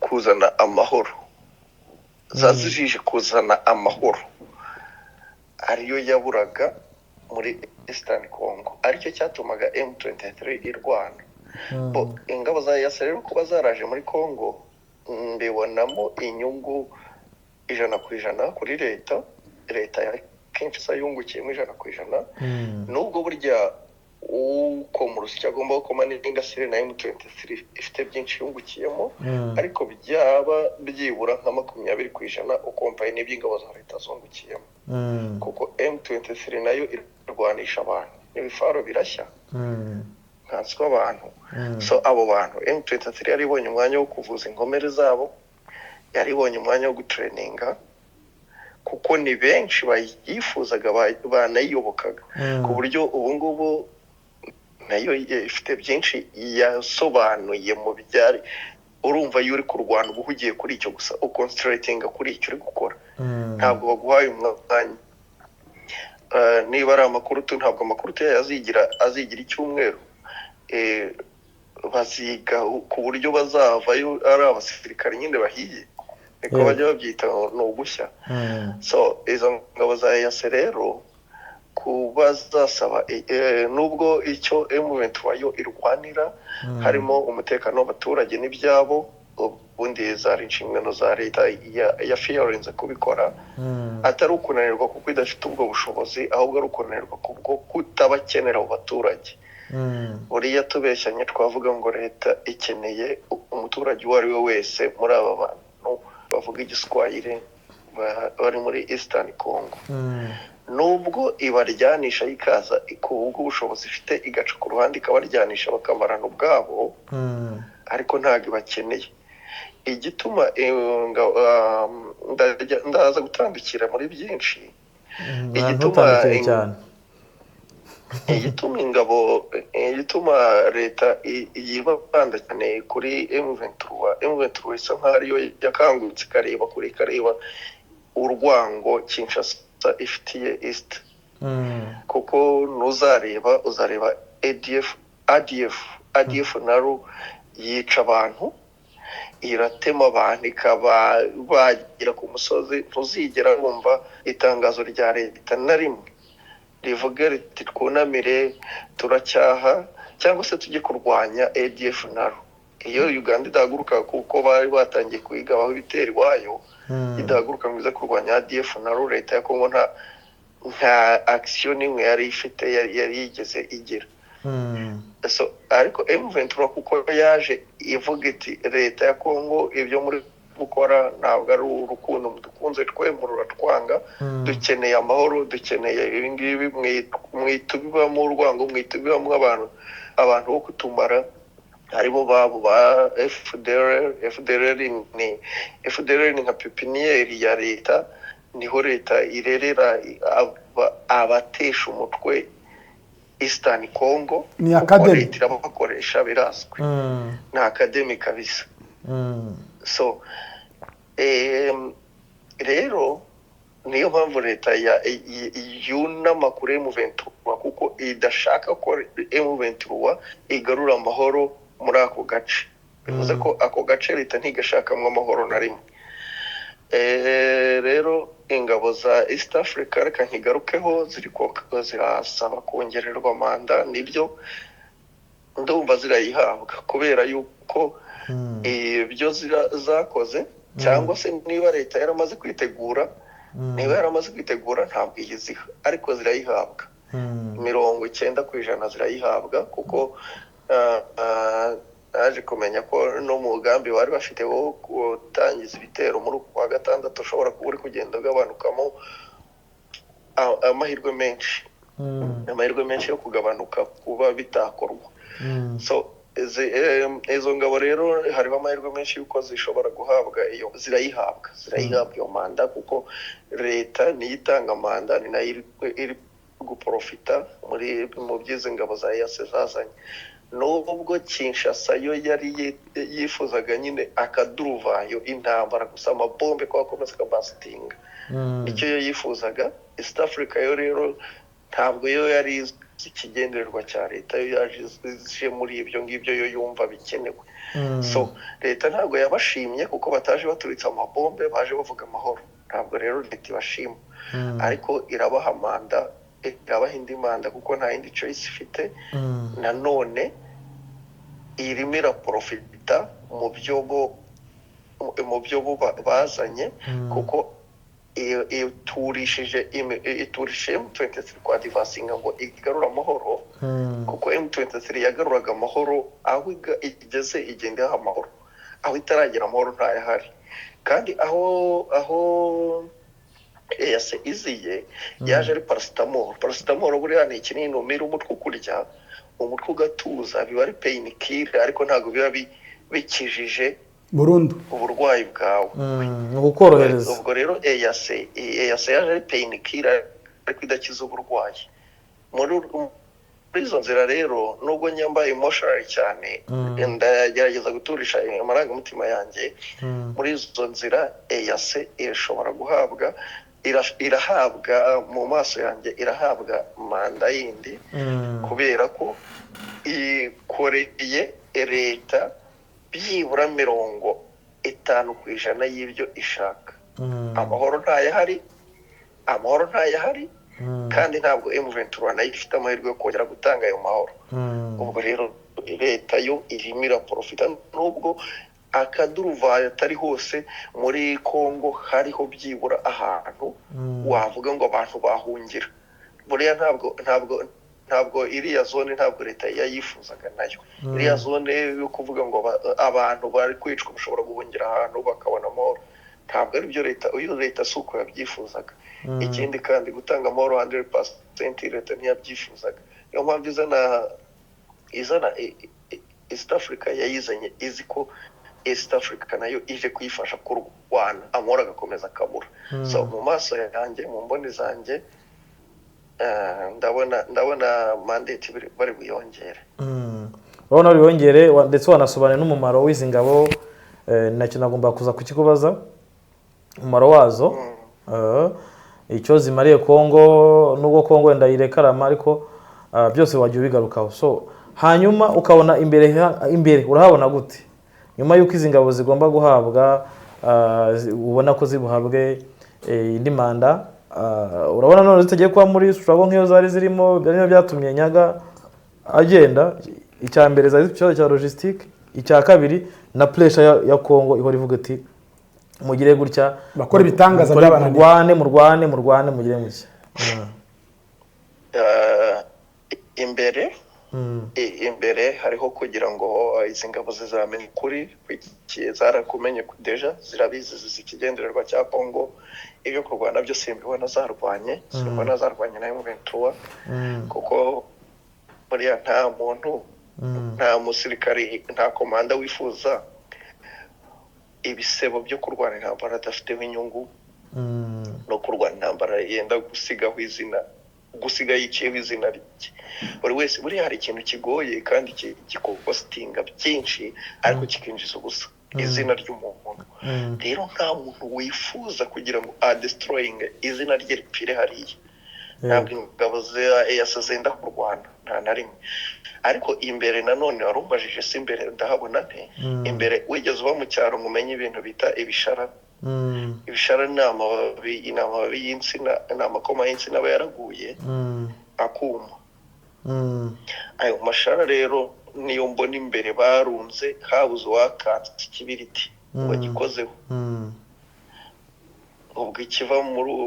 kuzana amahoro, zazije kuzana amahoro ariyo yaburaga muri Eastern Congo, aricyo cyatumaga M23 irwana. Ingabo za EAC rero kuba zaraje muri Congo mbibonamo inyungu 100% kuri leta ya Kinshasa yungukiyemo 100%, nubwo burya uko mu rusya agomba gukomana n'ingasire na M23 ifite byinshi yungukiyemo, ariko byaba byibura nka 20% ukompaye n'iby'ingabo za leta zungukiyemo, kuko M23 nayo irwanisha abantu n'ibifaro birashya nkanswe abantu. So abo bantu M23 yaribonye umwanya wo kuvuza inkomere zabo, yaribonye umwanya wo gutraininga, kuko ni benshi bayifuzaga banayiyobokaga, ku buryo ubu ngubu nayo ifite byinshi yasobanuye mu byari. Urumva yuri kurwana ubuhugiye kuri icyo gusa, uconcentratinga kuri icyo uri gukora, ntabwo baguhaye umwanya. Niba ari amakuru ntabwo amakuru azigira icyumweru, baziga ku buryo bazavayo ari abasirikare nyine bahiye, niko bajya babyita ni ugushya. So izo ngabo za EAC rero kuba zasaba nubwo icyo M23 yo irwanira harimo umutekano w'abaturage n'ibyabo, ubundi zari inshingano za leta ya fiyarinze kubikora, atari ukunanirwa kuko idafite ubwo bushobozi, ahubwo ari ukunanirwa kubwo kutabakenera abo baturage. Buriya tubeshyanye twavuga ngo leta ikeneye umuturage uwo ari we wese muri aba bantu bavuga igiswahili bari muri Eastern Congo. Nubwo ibaryanisha ikaza ku ubushobozi ifite igaca ku ruhande ikabaryanisha bakamarana ubwabo, ariko ntabwo ibakeneye. Igituma ndaza gutandukira muri byinshi, igituma leta yibanda cyane kuri M23 isa nk'aho ariyo yakangutse ikareba kuri ikareba urwango Kinshasa ifitiye East, kuko uzareba ADF naro yica abantu, iratema abantu, ikaba bagira ku musozi. Ntuzigera wumva itangazo rya leta na rimwe rivuga riti twunamire turacyaha cyangwa se tujye kurwanya ADF naro. Iyo Uganda idahaguruka kuko bari batangiye kuyigabaho ibitero iwayo, idahaguruka ngo ize kurwanya ADF naro, leta ya Congo nta action imwe yari ifite yari yigeze igira. So ariko M23 kuko yaje ivuga iti leta ya Congo ibyo muri gukora ntabwo ari urukundo dukunze twemurura twanga, dukeneye amahoro, dukeneye ibingibi mwitubibamo urwango, mwitubibamo abantu bo kutumara, aribo babo ba FDLR ni nka pepinieri ya leta, niho leta irerera abatesha umutwe Eastern Congo Ni academy. leta irabakoresha birazwi ni academy kabisa so rero niyo mpamvu leta yunama kuri M23 kuko idashaka ko M23 igarura amahoro muri ako gace bivuze ko ako gace leta ntigashakamo amahoro na rimwe rero ingabo za East Africa reka nkigarukeho zirasaba kongererwa manda nibyo ndumva zirayihabwa kubera yuko ibyo zakoze cyangwa se niba leta yaramaze kwitegura ntabwo iyiziha ariko zirayihabwa 90% zirayihabwa kuko aje kumenya ko no mu mugambi bari bafite wo gutangiza ibitero muri kwa gatandatu ushobora kuba uri kugenda ugabanukamo amahirwe menshi yo kugabanuka kuba bitakorwa so izo ngabo rero hariho amahirwe menshi yuko zishobora guhabwa iyo zirayihabwa iyo manda kuko leta niyo itanga manda ni nayo iri guprofita mu byize ngabo za EAC zazanye nubwo Kinshasa yo yari yifuzaga nyine akaduruvayo intambara gusa amabombe ko akomeza kabastinga icyo yo yifuzaga East Africa yo rero ntabwo yo yari ikigendererwa cya leta yo yaje muri ibyo ngibyo yo yumva bikenewe so leta ntabwo yabashimye kuko bataje baturitse amabombe baje bavuga amahoro ntabwo rero leta ibashima ariko irabaha manda irabaha indi manda kuko nta yindi choice ifite nanone irimo iraprofita mu byo bazanye kuko iturishije M23 kwa divasinga ngo igarura amahoro kuko M23 yagaruraga amahoro aho igeze igenda amahoro aho itaragera amahoro ntayahari kandi aho EAC iziye yaje ari paracetamol buriya ni ikinini umira umutwe ukurya umutwe ugatuza biba ari pain killer ariko ntabwo biba bikijije burundu uburwayi bwawe ubukorohereza ubwo rero EAC yaje ari pain killer ariko idakiza uburwayi muri izo nzira rero nubwo nyambaye emotional cyane ndagerageza guturisha amarangamutima yanjye muri izo nzira EAC ishobora guhabwa irahabwa mu maso yanjye irahabwa manda yindi kubera ko ikoreye leta byibura 50% y'ibyo ishaka amahoro ntayahari kandi ntabwo M23 nayo ifite amahirwe yo kongera gutanga ayo mahoro ubwo rero leta yo irimo iraprofita nubwo akaduruvayo atari hose muri Congo hariho byibura ahantu wavuga ngo abantu bahungira buriya ntabwo iriya zone ntabwo leta yayifuzaga nayo iriya zone yo kuvuga ngo abantu bari kwicwa bashobora guhungira ahantu bakabona amahoro ntabwo ari byo leta suko yabyifuzaga ikindi kandi gutanga amahoro 100% leta ntiyabyifuzaga niyo mpamvu izana East Africa yayizanye izi ko East Africa nayo ije kuyifasha kurwana amahoro agakomeza akabura so mu maso yanjye mu mboni zanjye ndabona mandate bari buyongere urabona biyongere ndetse wanasobanura n'umumaro w'izi ngabo nacyo nagomba kuza kukikubaza umumaro wazo icyo zimariye Congo nubwo Congo wenda yirekarama ariko byose wagiye ubigarukaho so hanyuma ukabona imbere urahabona gute nyuma yuko izi ngabo zigomba guhabwa ubona ko zibuhabwe indi manda urabona none zitagiye kuba muri struggle nk'iyo zari zirimo byatumye Nyaga agenda icya mbere zari ikibazo cya logistique icya kabiri na pressure ya Congo ihora ivuga ati mugire gutya bakora ibitangaza by'abantu murwane mugire mushya imbere hariho kugira ngo izi ngabo zizamenye kuri zarakumenye deja zirabizi zikigendererwa cya Congo ibyo kurwana byo simbibona zarwanye na M23 kuko buriya nta muntu nta musirikari nta komanda wifuza ibisebo byo kurwana intambara adafiteho inyungu no kurwana intambara yenda gusigaho izina gusiga yiciyeho izina rye buri wese buri hari ikintu kigoye kandi kikostinga byinshi ariko kikinjiza ubusa izina ry'umuntu rero nta muntu wifuza kugira ngo destroying izina rye ripfire hariya ntabwo ingabo zenda ku Rwanda nta na rimwe ariko imbere nanone warumbajije se imbere ndahabona nte imbere wigeze uba mu cyaro ngo umenye ibintu bita ibishara ibishara ni amababi y'insina ni amakoma y'insina aba yaraguye akuma ayo mashara rero niyo mbona imbere barunze habuze uwakatse ikibiriti ngo gikozeho ubwo ikiva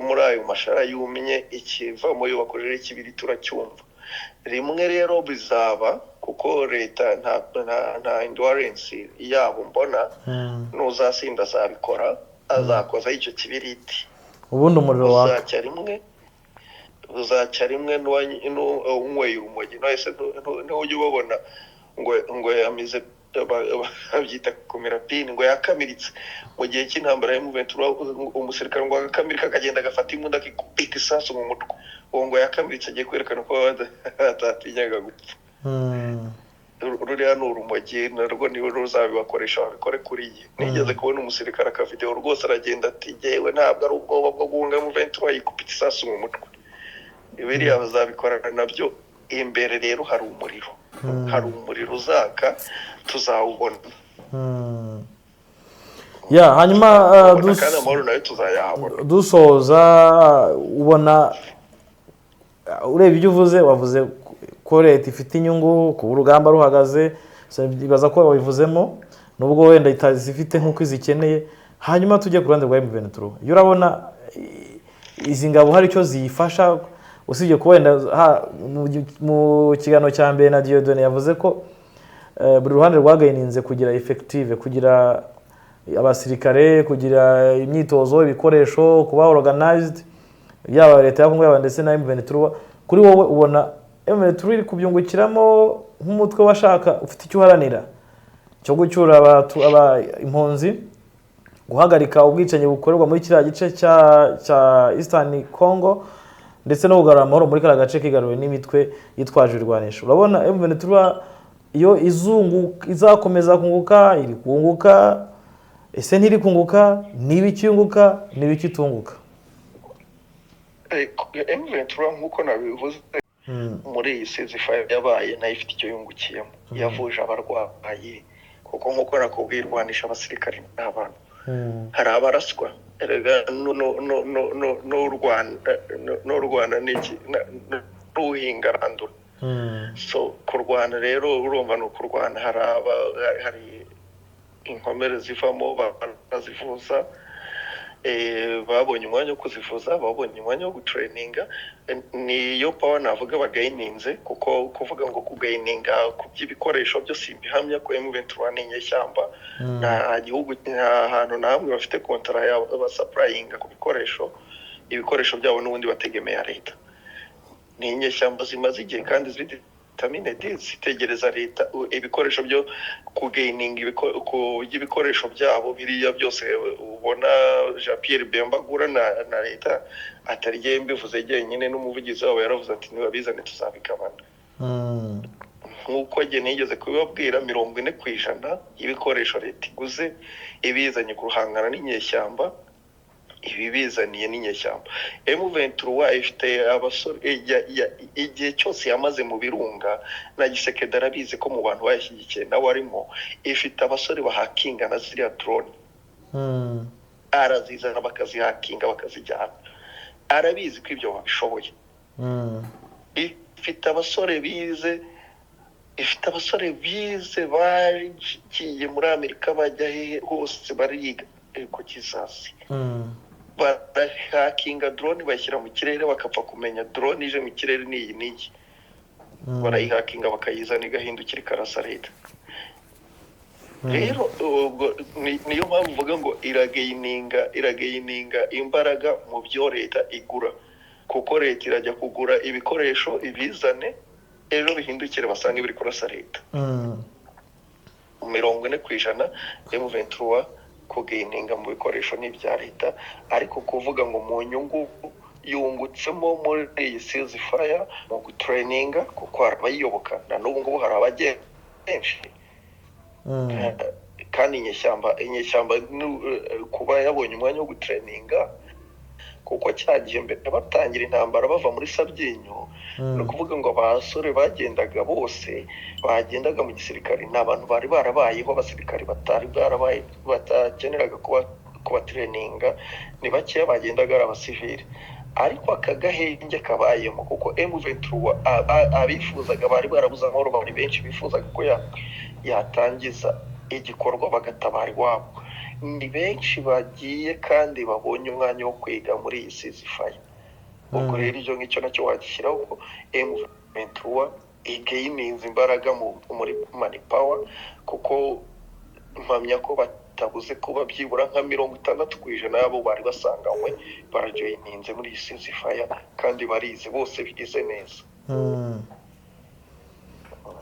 muri ayo mashara yumye ikivamo yo bakorera ikibiri turacyumva rimwe rero bizaba kuko leta nta endurance yabo mbona n'uzasinda azabikora azakoza icyo kibiriti ubundi umuriro uzacya rimwe n'unyweye urumogi nahise ntujya ubabona ngo yamize babyita kumira pini ngo yakamiritse mu gihe cy'intambara M23 umusirikare ngo agakamira kagenda agafata imbunda akikubita isasu mu mutwe uwo ngo yakamiritse agiye kwerekana ko atatinyaga gupfa ruriya ni urumogi narwo niwe ruzabibakoresha babikore kuri ye nigeze kubona umusirikare akavideo rwose aragenda ati jewe ntabwo ari ubwoba bwo guhunga M23 yikubita isasu mu mutwe ibiriya bazabikorana nabyo imbere rero hari umuriro uzaka tuzawubona hanyuma dusoza ubona ureba ibyo uvuze wavuze ko leta ifite inyungu ku urugamba ruhagaze bibaza ko babivuzemo nubwo wenda itazifite nk'uko izikeneye hanyuma tujye ku ruhande rwa M23 iyo urabona izi ngabo hari icyo ziyifasha usibye ko wenda mu kiganiro cya mbere na Dieudonné yavuze ko buri ruhande rwagayininze kugira effective kugira abasirikare kugira imyitozo ibikoresho kuba organized yaba leta ya Kongo yaba ndetse na M23 kuri wowe ubona M23 iri kubyungukiramo nk'umutwe washaka ufite icyo uharanira cyo gucyura impunzi guhagarika ubwicanyi bukorerwa muri kiriya gice cya Eastern Congo ndetse no kugarura amahoro muri kara gace kigaruwe n'imitwe yitwaje irwanisho urabona M23 iyo izakomeza kunguka iri kunguka ese ntiri kunguka nibicyunguka nibikitunguka M23 nkuko nabivuze muri iyi ceasefire yabaye nayo ifite icyo yungukiyemo yavuje abarwayi kuko nkuko nakubwirwanisha abasirikare n'abantu hari abaraswa no Rwanda n'iki n'uhingarandura so kurwana rero urumva no kurwana hari inkomere zivamo banazivuza babonye umwanya wo kuzivuza babonye umwanya wo gutraininga niyo power navuga bagayininze kuko kuvuga ngo kugayininga ku by'ibikoresho byo simbihamya ko M23 n'inyeshyamba nta gihugu nta hantu namwe bafite kontara ya supplyinga ku ibikoresho byabo n'ubundi bategemeye leta n'inyeshyamba zimaze igihe kandi vitamine D zitegereza leta ibikoresho byo kugayininga ibikoresho byabo biriya byose ubona Jean Pierre Bembagura na leta atariye mbivuze jyenyine n'umuvugizi wabo yaravuze ati niba bizane tuzabigabana nkuko jye nigeze kubibabwira 40% y'ibikoresho leta iguze ibizanye kuruhangana n'inyeshyamba ibibizaniye n'inyeshyamba M23 ifite abasore igihe cyose yamaze mu birunga na Tshisekedi arabizi ko mu bantu bayashyigikiye nawe arimo ifite abasore bahakinga na ziriya drone arazizana bakazihakinga bakazijyana arabizi ko ibyo babishoboye ifite abasore bize bagiye muri Amerika bajya hose bariga ku kisasi barahakinga drone bashyira mu kirere bakapfa kumenya drone ije mu kirere n'iyi barayihakinga bakayizana igahindukira ikarasa leta rero niyo mpamvu mvuga ngo iragayininga imbaraga mu byo leta igura kuko leta irajya kugura ibikoresho ibizane ejo bihindukire basanga ibiri kurasa leta 40% M23 kugayininga mu bikoresho n'ibya leta ariko kuvuga ngo mu nyungu yungutsemo muri iyi ceasefire mu gutraininga kuko arabayiyoboka na n'ubu ngubu hari abagenshi kandi inyeshyamba kuba yabonye umwanya wo gutraininga kuko cyagiye mbere batangira intambara bava muri Sabyinyo no kuvuga ngo abasore bagendaga bose bagendaga mu gisirikare n'abantu bari barabayeho abasirikare batari barabaye batakeneraga kuba traininga ni bake bagendaga ari abasivili ariko akagahenge kabayemo kuko M23 abifuzaga bari barabuza amahoro bari benshi bifuzaga ko yatangiza igikorwa bagatabara iwabo ni benshi bagiye kandi babonye umwanya wo kwiga muri iyi ceasefire ubwo rero icyo ngicyo nacyo wagishyiraho ko M23 igayininze imbaraga muri manpower kuko mpamya ko batabuze kuba byibura nka 60% yabo bari basanganywe barajoyininze muri iyi ceasefire kandi barize bose bigize neza.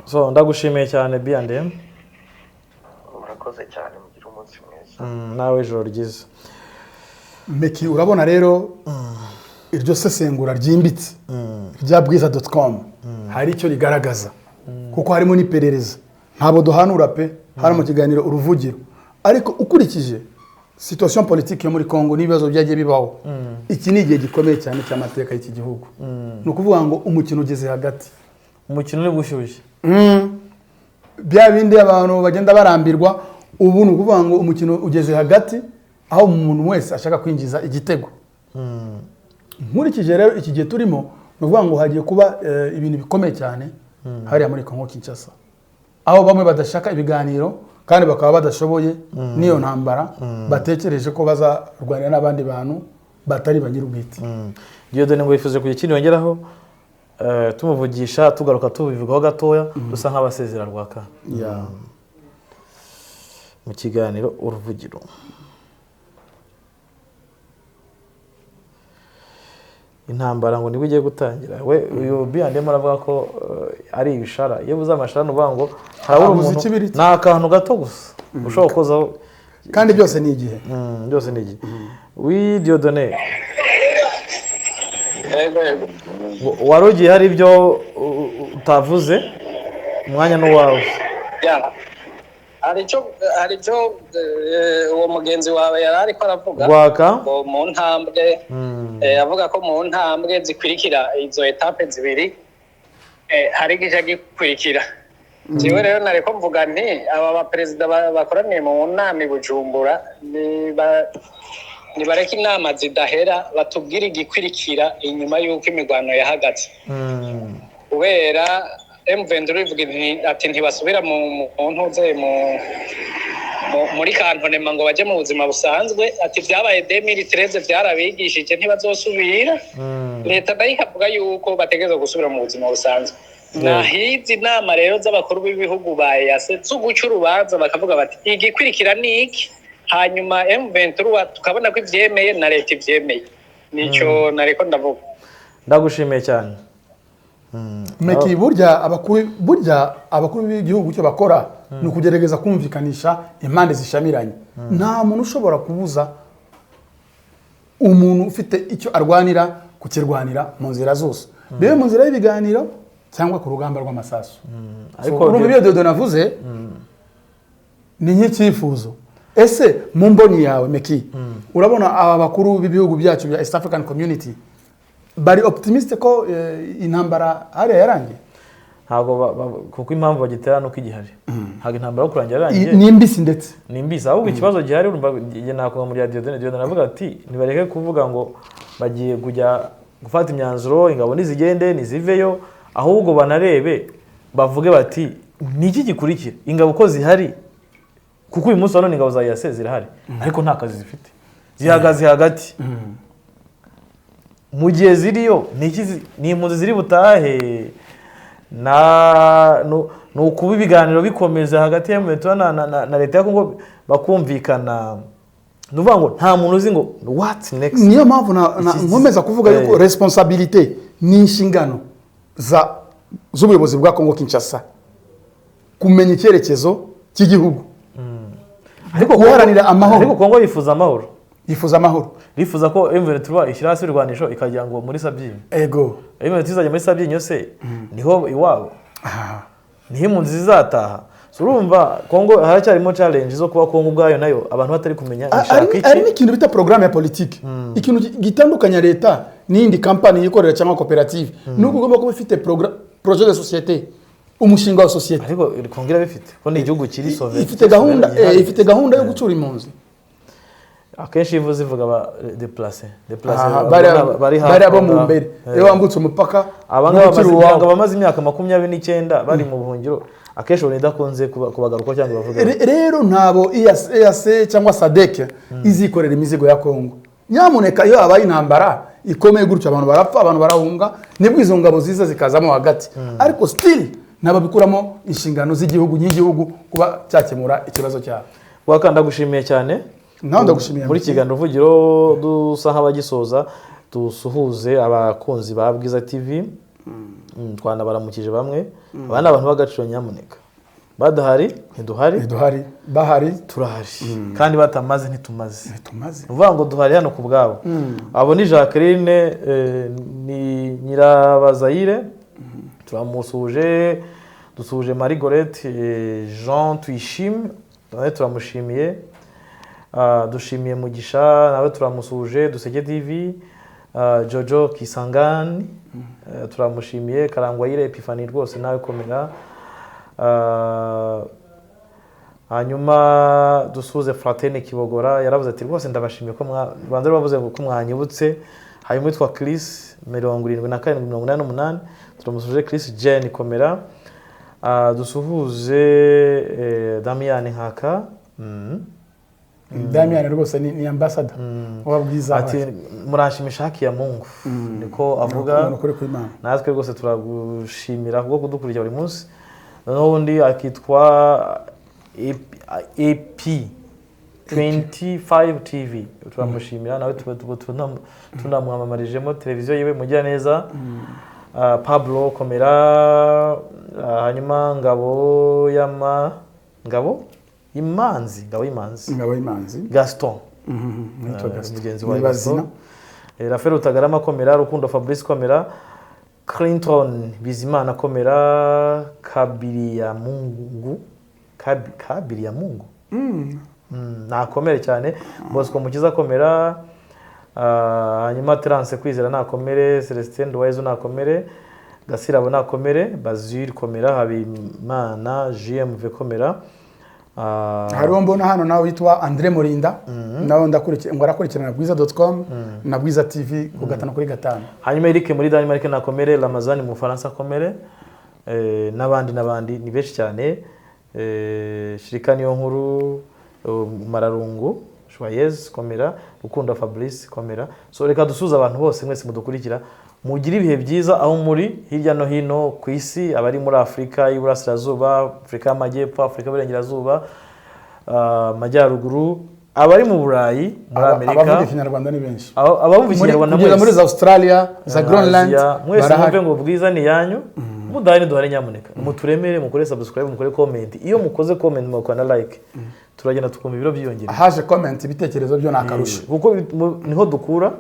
So ndagushimiye cyane B&M. Murakoze cyane mugira umunsi mwiza. Nawe ijoro ryiza. Meki urabona rero iryo sesengura ryimbitse rya bwiza.com hari icyo rigaragaza kuko harimo n'iperereza ntabo duhanura pe hari mu kiganiro uruvugiro ariko ukurikije situation politique yo muri Kongo n'ibibazo byagiye bibaho iki ni igihe gikomeye cyane cy'amateka y'iki gihugu no kuvuga ngo umukino ugeze hagati umukino uri gushyushye bya bindi abantu bagenda barambirwa ubu ni ukuvuga ngo umukino ugeze hagati aho umuntu wese ashaka kwinjiza igitego nkurikije rero iki gihe turimo no kuvuga ngo hagiye kuba ibintu bikomeye cyane hariya muri Kongo Kinshasa aho bamwe badashaka ibiganiro kandi bakaba badashoboye niyo ntambara batekereje ko bazarwanira n'abandi bantu batari banyirubwite Dieudonne ngo yifuze kugira ikintu yongeraho tumuvugisha tugaruka tubivugaho gatoya dusa nk'abasezera rwaka mu kiganiro uruvugiro. Intambara ngo niwe ugiye gutangira we uyu B&M aravuga ko ari ibishara iyo buza amashara nuvuga ngo harabura umuntu nta kantu gato gusa ushobora kozaho kandi byose ni igihe byose ni igihe wi Dieudonne warugiye hari ibyo utavuze umwanya n'uwawe hari icyo uwo mugenzi wawe yari ariko aravuga ngo mu ntambwe avuga ko mu ntambwe zikurikira izo etape zibiri hari igice gikurikira jewe rero nareko mvuga nti aba baperezida bakoraniye mu nama i Bujumbura nibareka inama zidahera batubwira igikurikira inyuma y'uko imirwano yahagaze kubera M23 ivuga ati ntibasubira mu ntuze muri kantonema ngo baje mu buzima busanzwe ati byabaye 2013 byarabigishije ntibazosubira leta nayo ikavuga yuko bategereza gusubira mu buzima busanzwe nahizi inama rero z'abakuru b'ibihugu bayase zo guca urubanza bakavuga bati igikurikira ni iki hanyuma M23 tukabona ko ivyemeye na leta ivyemeye nico nareko ndavuga. Ndagushimiye cyane. Meki burya abakuru b'igihugu cyo bakora ni ukugerageza kumvikanisha impande zishamiranye nta muntu ushobora kubuza umuntu ufite icyo arwanira kukirwanira mu nzira zose rero mu nzira y'ibiganiro cyangwa ku rugamba rw'amasasu ariko urumva Dieudonne avuze ni nk'icyifuzo ese mu mboni yawe Meki urabona aba bakuru b'ibihugu byacu bya East African Community bari optimiste ko intambara hari yarangiye ntago kuko impamvu bagitera nuko igihari ntago intambara yo kurangira yarangiye ni imbisi ndetse ni imbisi ahubwo ikibazo gihari urumva ngiye nakuba muri Dieudonne avuga ati nibareke kuvuga ngo bagiye kujya gufata imyanzuro ingabo nizigende niziveyo ahubwo banarebe bavuge bati niki gikurikira ingabo ko zihari kuko uyu munsi none ingabo za yase zirahari ariko nta kazi zifite zihagaze hagati mu gihe ziriyo ni impunzi ziri butahe nukuba ibiganiro bikomeza hagati ya M23 na leta ya Kongo bakumvikana nuvuga ngo nta muntu uzi ngo what's next niyo mpamvu nkomeza kuvuga yuko responsabilité ni inshingano z'ubuyobozi bwa Kongo Kinshasa kumenya icyerekezo cy'igihugu ariko guharanira amahoro ariko Kongo yifuza amahoro yifuza amahoro rifuza ko M23 ishyira hasi irwanisho ikajya ngo muri Sabyinyo ego M23 izajya muri Sabyinyo se niho iwabo aha niho impunzi zizataha urumva Kongo haracyarimo challenge zo kuba Kongo ubwayo nayo abantu batari kumenya ishaka iki ari n'ikintu bita programme ya politique ikintu gitandukanya leta n'indi company yikorera cyangwa cooperative nuko ugomba kuba ufite projet de société umushinga wa société ariko Kongo bifite ko ni igihugu kiri sovereign ifite gahunda yo gucura impunzi akenshi ivuze ivuga ba déplacer bari abo mu mbere iyo wambutse umupaka abanga bamaze imyaka 29 bari mu buhungiro akenshi bonidakunze kubagaruka cyangwa bavuga rero ntabo EAC cyangwa SADC izikorera imizigo ya Kongo nyamuneka iyo abaye intambara ikomeye gutyo abantu barapfa abantu barahunga nibwo izo ngabo ziza zikazamo hagati ariko still nababikuramo inshingano z'igihugu n'igihugu kuba cyakemura ikibazo cyabo wakanda gushimiye cyane naho ndagushimiye muri kiganiro vugiro dusa nk'abagisoza dusuhuze abakunzi ba Bwiza TV twana baramukije bamwe abana abantu bagaciro nyamuneka badahari ntiduhari bahari turahari kandi batamaze ntitumaze uvuga ngo duhari hano ku bwabo abo ni Jacqueline ni Nyirabazayire turamusuje dusuje Marigorette Jean Tuyishime nawe turamushimiye dushimiye Mugisha nawe turamusuje Duseke TV Jojo Kisangani turamushimiye Karangwayire Epifani rwose nawe komera hanyuma dusuze Fratene Kibogora yaravuze ati rwose ndabashimiye ko banze bavuze ko mwanyibutse hanyuma witwa Chris 7488 turamusuje Chris Jane komera dusuhuze Damian Nkaka Damian rwose ni ambassador wabwiza ati murashimisha haki ya Mungu niko avuga natwe rwose turagushimira kubwo kudukurikira buri munsi n'ubundi akitwa EP25 TV turamushimira nawe tunamwamarijemo televiziyo yiwe mugira neza Pablo komera hanyuma Ngabo Imanzi Gaston mugenzi wa Gaston Rafael Utagarama komera Rukundo Fabrice komera Clinton Bizimana komera Kabiriya Mungu nakomere cyane Bosco Mukiza komera hanyuma Trance Kwizera nakomere Celestin Duwezo nakomere Gasirabo nakomere Bazir komera Habimana GMV komera hariho mbona hano nawe witwa Andre Morinda nawe ndakurikirana bwiza.com na Bwiza TV ku 5/5 hanyuma Eric muri Denmark nakomere Ramazani mu Faransa komere n'abandi ni benshi cyane Shirikani yo nkuru Mararungu Joyeuse komera Rukundo Fabrice komera so reka dusuza abantu bose mwese mudukurikira mugira ibihe byiza aho muri hirya no hino ku isi abari muri Afrika y'Iburasirazuba Afrika y'Amajyepfo Afrika y'Iburengerazuba Majyaruguru abari mu Burayi muri Amerika abavuga Ikinyarwanda ni benshi abavuga Ikinyarwanda muri Australia za Greenland mwese mwumve ngo Bwiza ni yanyu mudahari duhari nyamuneka muturemere mukore subscribe mukore comment iyo mukoze comment mukora like turagenda tukumva ibiro byiyongera haje comment ibitekerezo byo nakarusha kuko niho dukura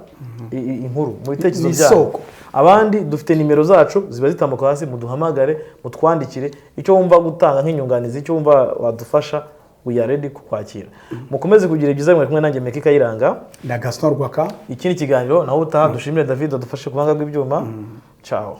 inkuru mu bitekerezo byabo abandi dufite nimero zacu ziba zitambuka hasi muduhamagare mutwandikire icyo wumva gutanga nk'inyunganizi icyo wumva wadufasha we are ready kukwakira mukomeze kugira byiza mwe kumwe nanjye Mekika Iranga na Gaston Rwaka iki ni ikiganiro naho utaha dushimire David adufashe kubanga bw'ibyuma ciao